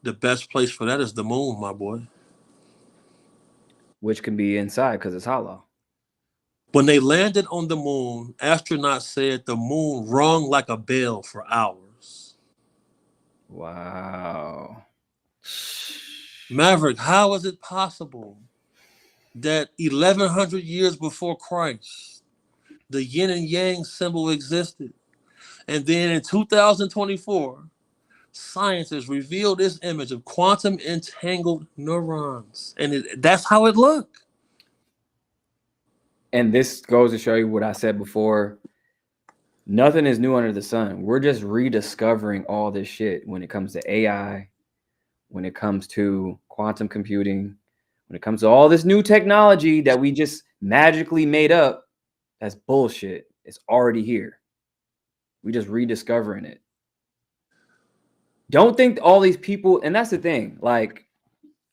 The best place for that is the moon, my boy. Which can be inside because it's hollow. When they landed on the moon, astronauts said the moon rung like a bell for hours. Wow. Maverick, how is it possible that 1,100 years before Christ, the yin and yang symbol existed? And then in 2024, scientists revealed this image of quantum entangled neurons. And that's how it looked. And this goes to show you what I said before. Nothing is new under the sun. We're just rediscovering all this shit when it comes to AI, when it comes to quantum computing, when it comes to all this new technology that we just magically made up. That's bullshit. It's already here. We just rediscovering it. Don't think all these people, and that's the thing, like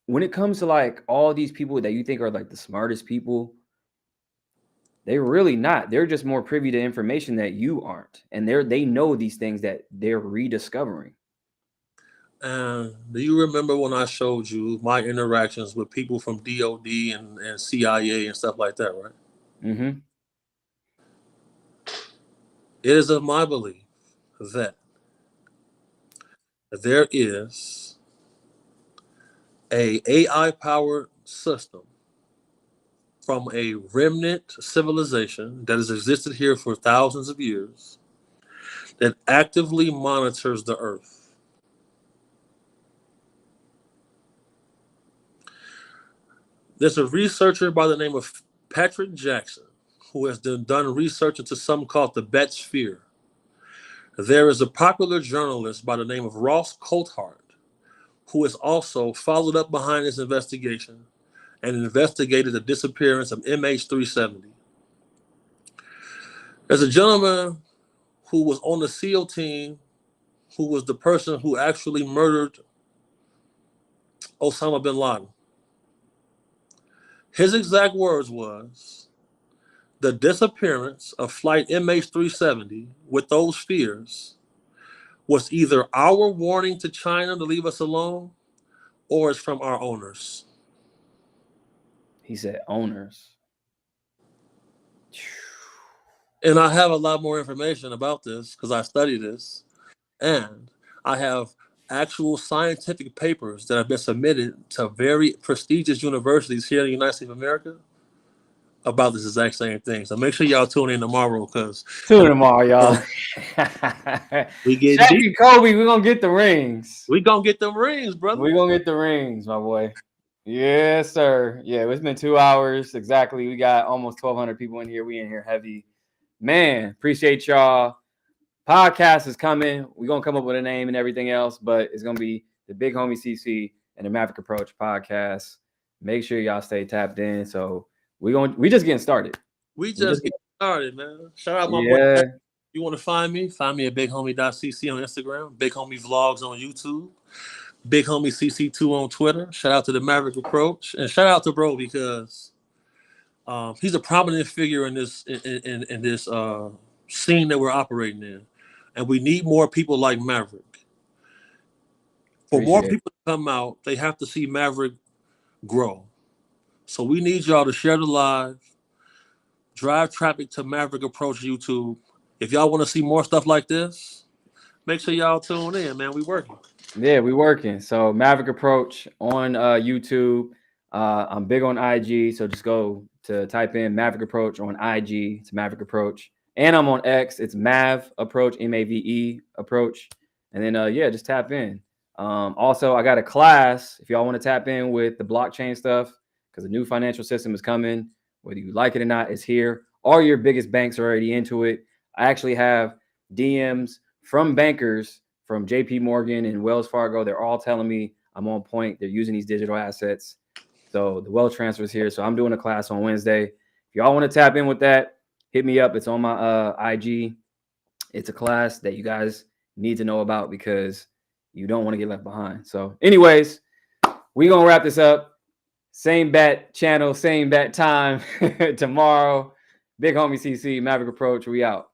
when it comes to like all these people that you think are like the smartest people, they're really not. They're just more privy to information that you aren't. And they know these things that they're rediscovering. And do you remember when I showed you my interactions with people from DOD and CIA and stuff like that, right? Mm-hmm. It is of my belief that there is a AI powered system from a remnant civilization that has existed here for thousands of years that actively monitors the earth. There's a researcher by the name of Patrick Jackson who has done research into something called the Bet Sphere. There is a popular journalist by the name of Ross Coulthard who has also followed up behind this investigation and investigated the disappearance of MH370. There's a gentleman who was on the SEAL team who was the person who actually murdered Osama bin Laden. His exact words was, the disappearance of flight MH370 with those fears was either our warning to China to leave us alone or it's from our owners. He said owners. And I have a lot more information about this because I studied this. And I have actual scientific papers that have been submitted to very prestigious universities here in the United States of America about this exact same thing. So make sure y'all tune in tomorrow because Tune in tomorrow, y'all. we get Shaq deep. and Kobe, we're gonna get the rings. We gonna get them rings, brother. We're gonna get the rings, my boy. Yes, sir. Yeah, it's been 2 hours exactly. We got almost 1,200 people in here. We in here heavy. Man, appreciate y'all. Podcast is coming. We're gonna come up with a name and everything else, but it's gonna be the Big Homie CC and the Maverick Approach podcast. Make sure y'all stay tapped in. So we just getting started. We just getting started, man. Shout out my boy. You want to find me? Find me at bighomie.cc on Instagram, Big Homie Vlogs on YouTube, Big Homie CC2 on Twitter. Shout out to the Maverick Approach, and shout out to bro because he's a prominent figure in this in this scene that we're operating in, and we need more people like Maverick. For more people to come out, they have to see Maverick grow. So we need y'all to share the live, drive traffic to Maverick Approach YouTube. If y'all want to see more stuff like this, make sure y'all tune in, man. We working. Yeah, we working. So Maverick Approach on YouTube. I'm big on IG, so just go to type in Maverick Approach on IG. It's Maverick Approach. And I'm on X. It's Mav Approach, MAVE Approach. And then, just tap in. Also, I got a class if y'all want to tap in with the blockchain stuff because the new financial system is coming. Whether you like it or not, it's here. All your biggest banks are already into it. I actually have DMs from bankers from JP Morgan and Wells Fargo. They're all telling me I'm on point. They're using these digital assets. So the wealth transfer is here. So I'm doing a class on Wednesday. If y'all want to tap in with that, hit me up. It's on my IG. It's a class that you guys need to know about because you don't want to get left behind. So anyways, we're going to wrap this up. Same bat channel, same bat time tomorrow. Big Homie CC, Maverick Approach. We out.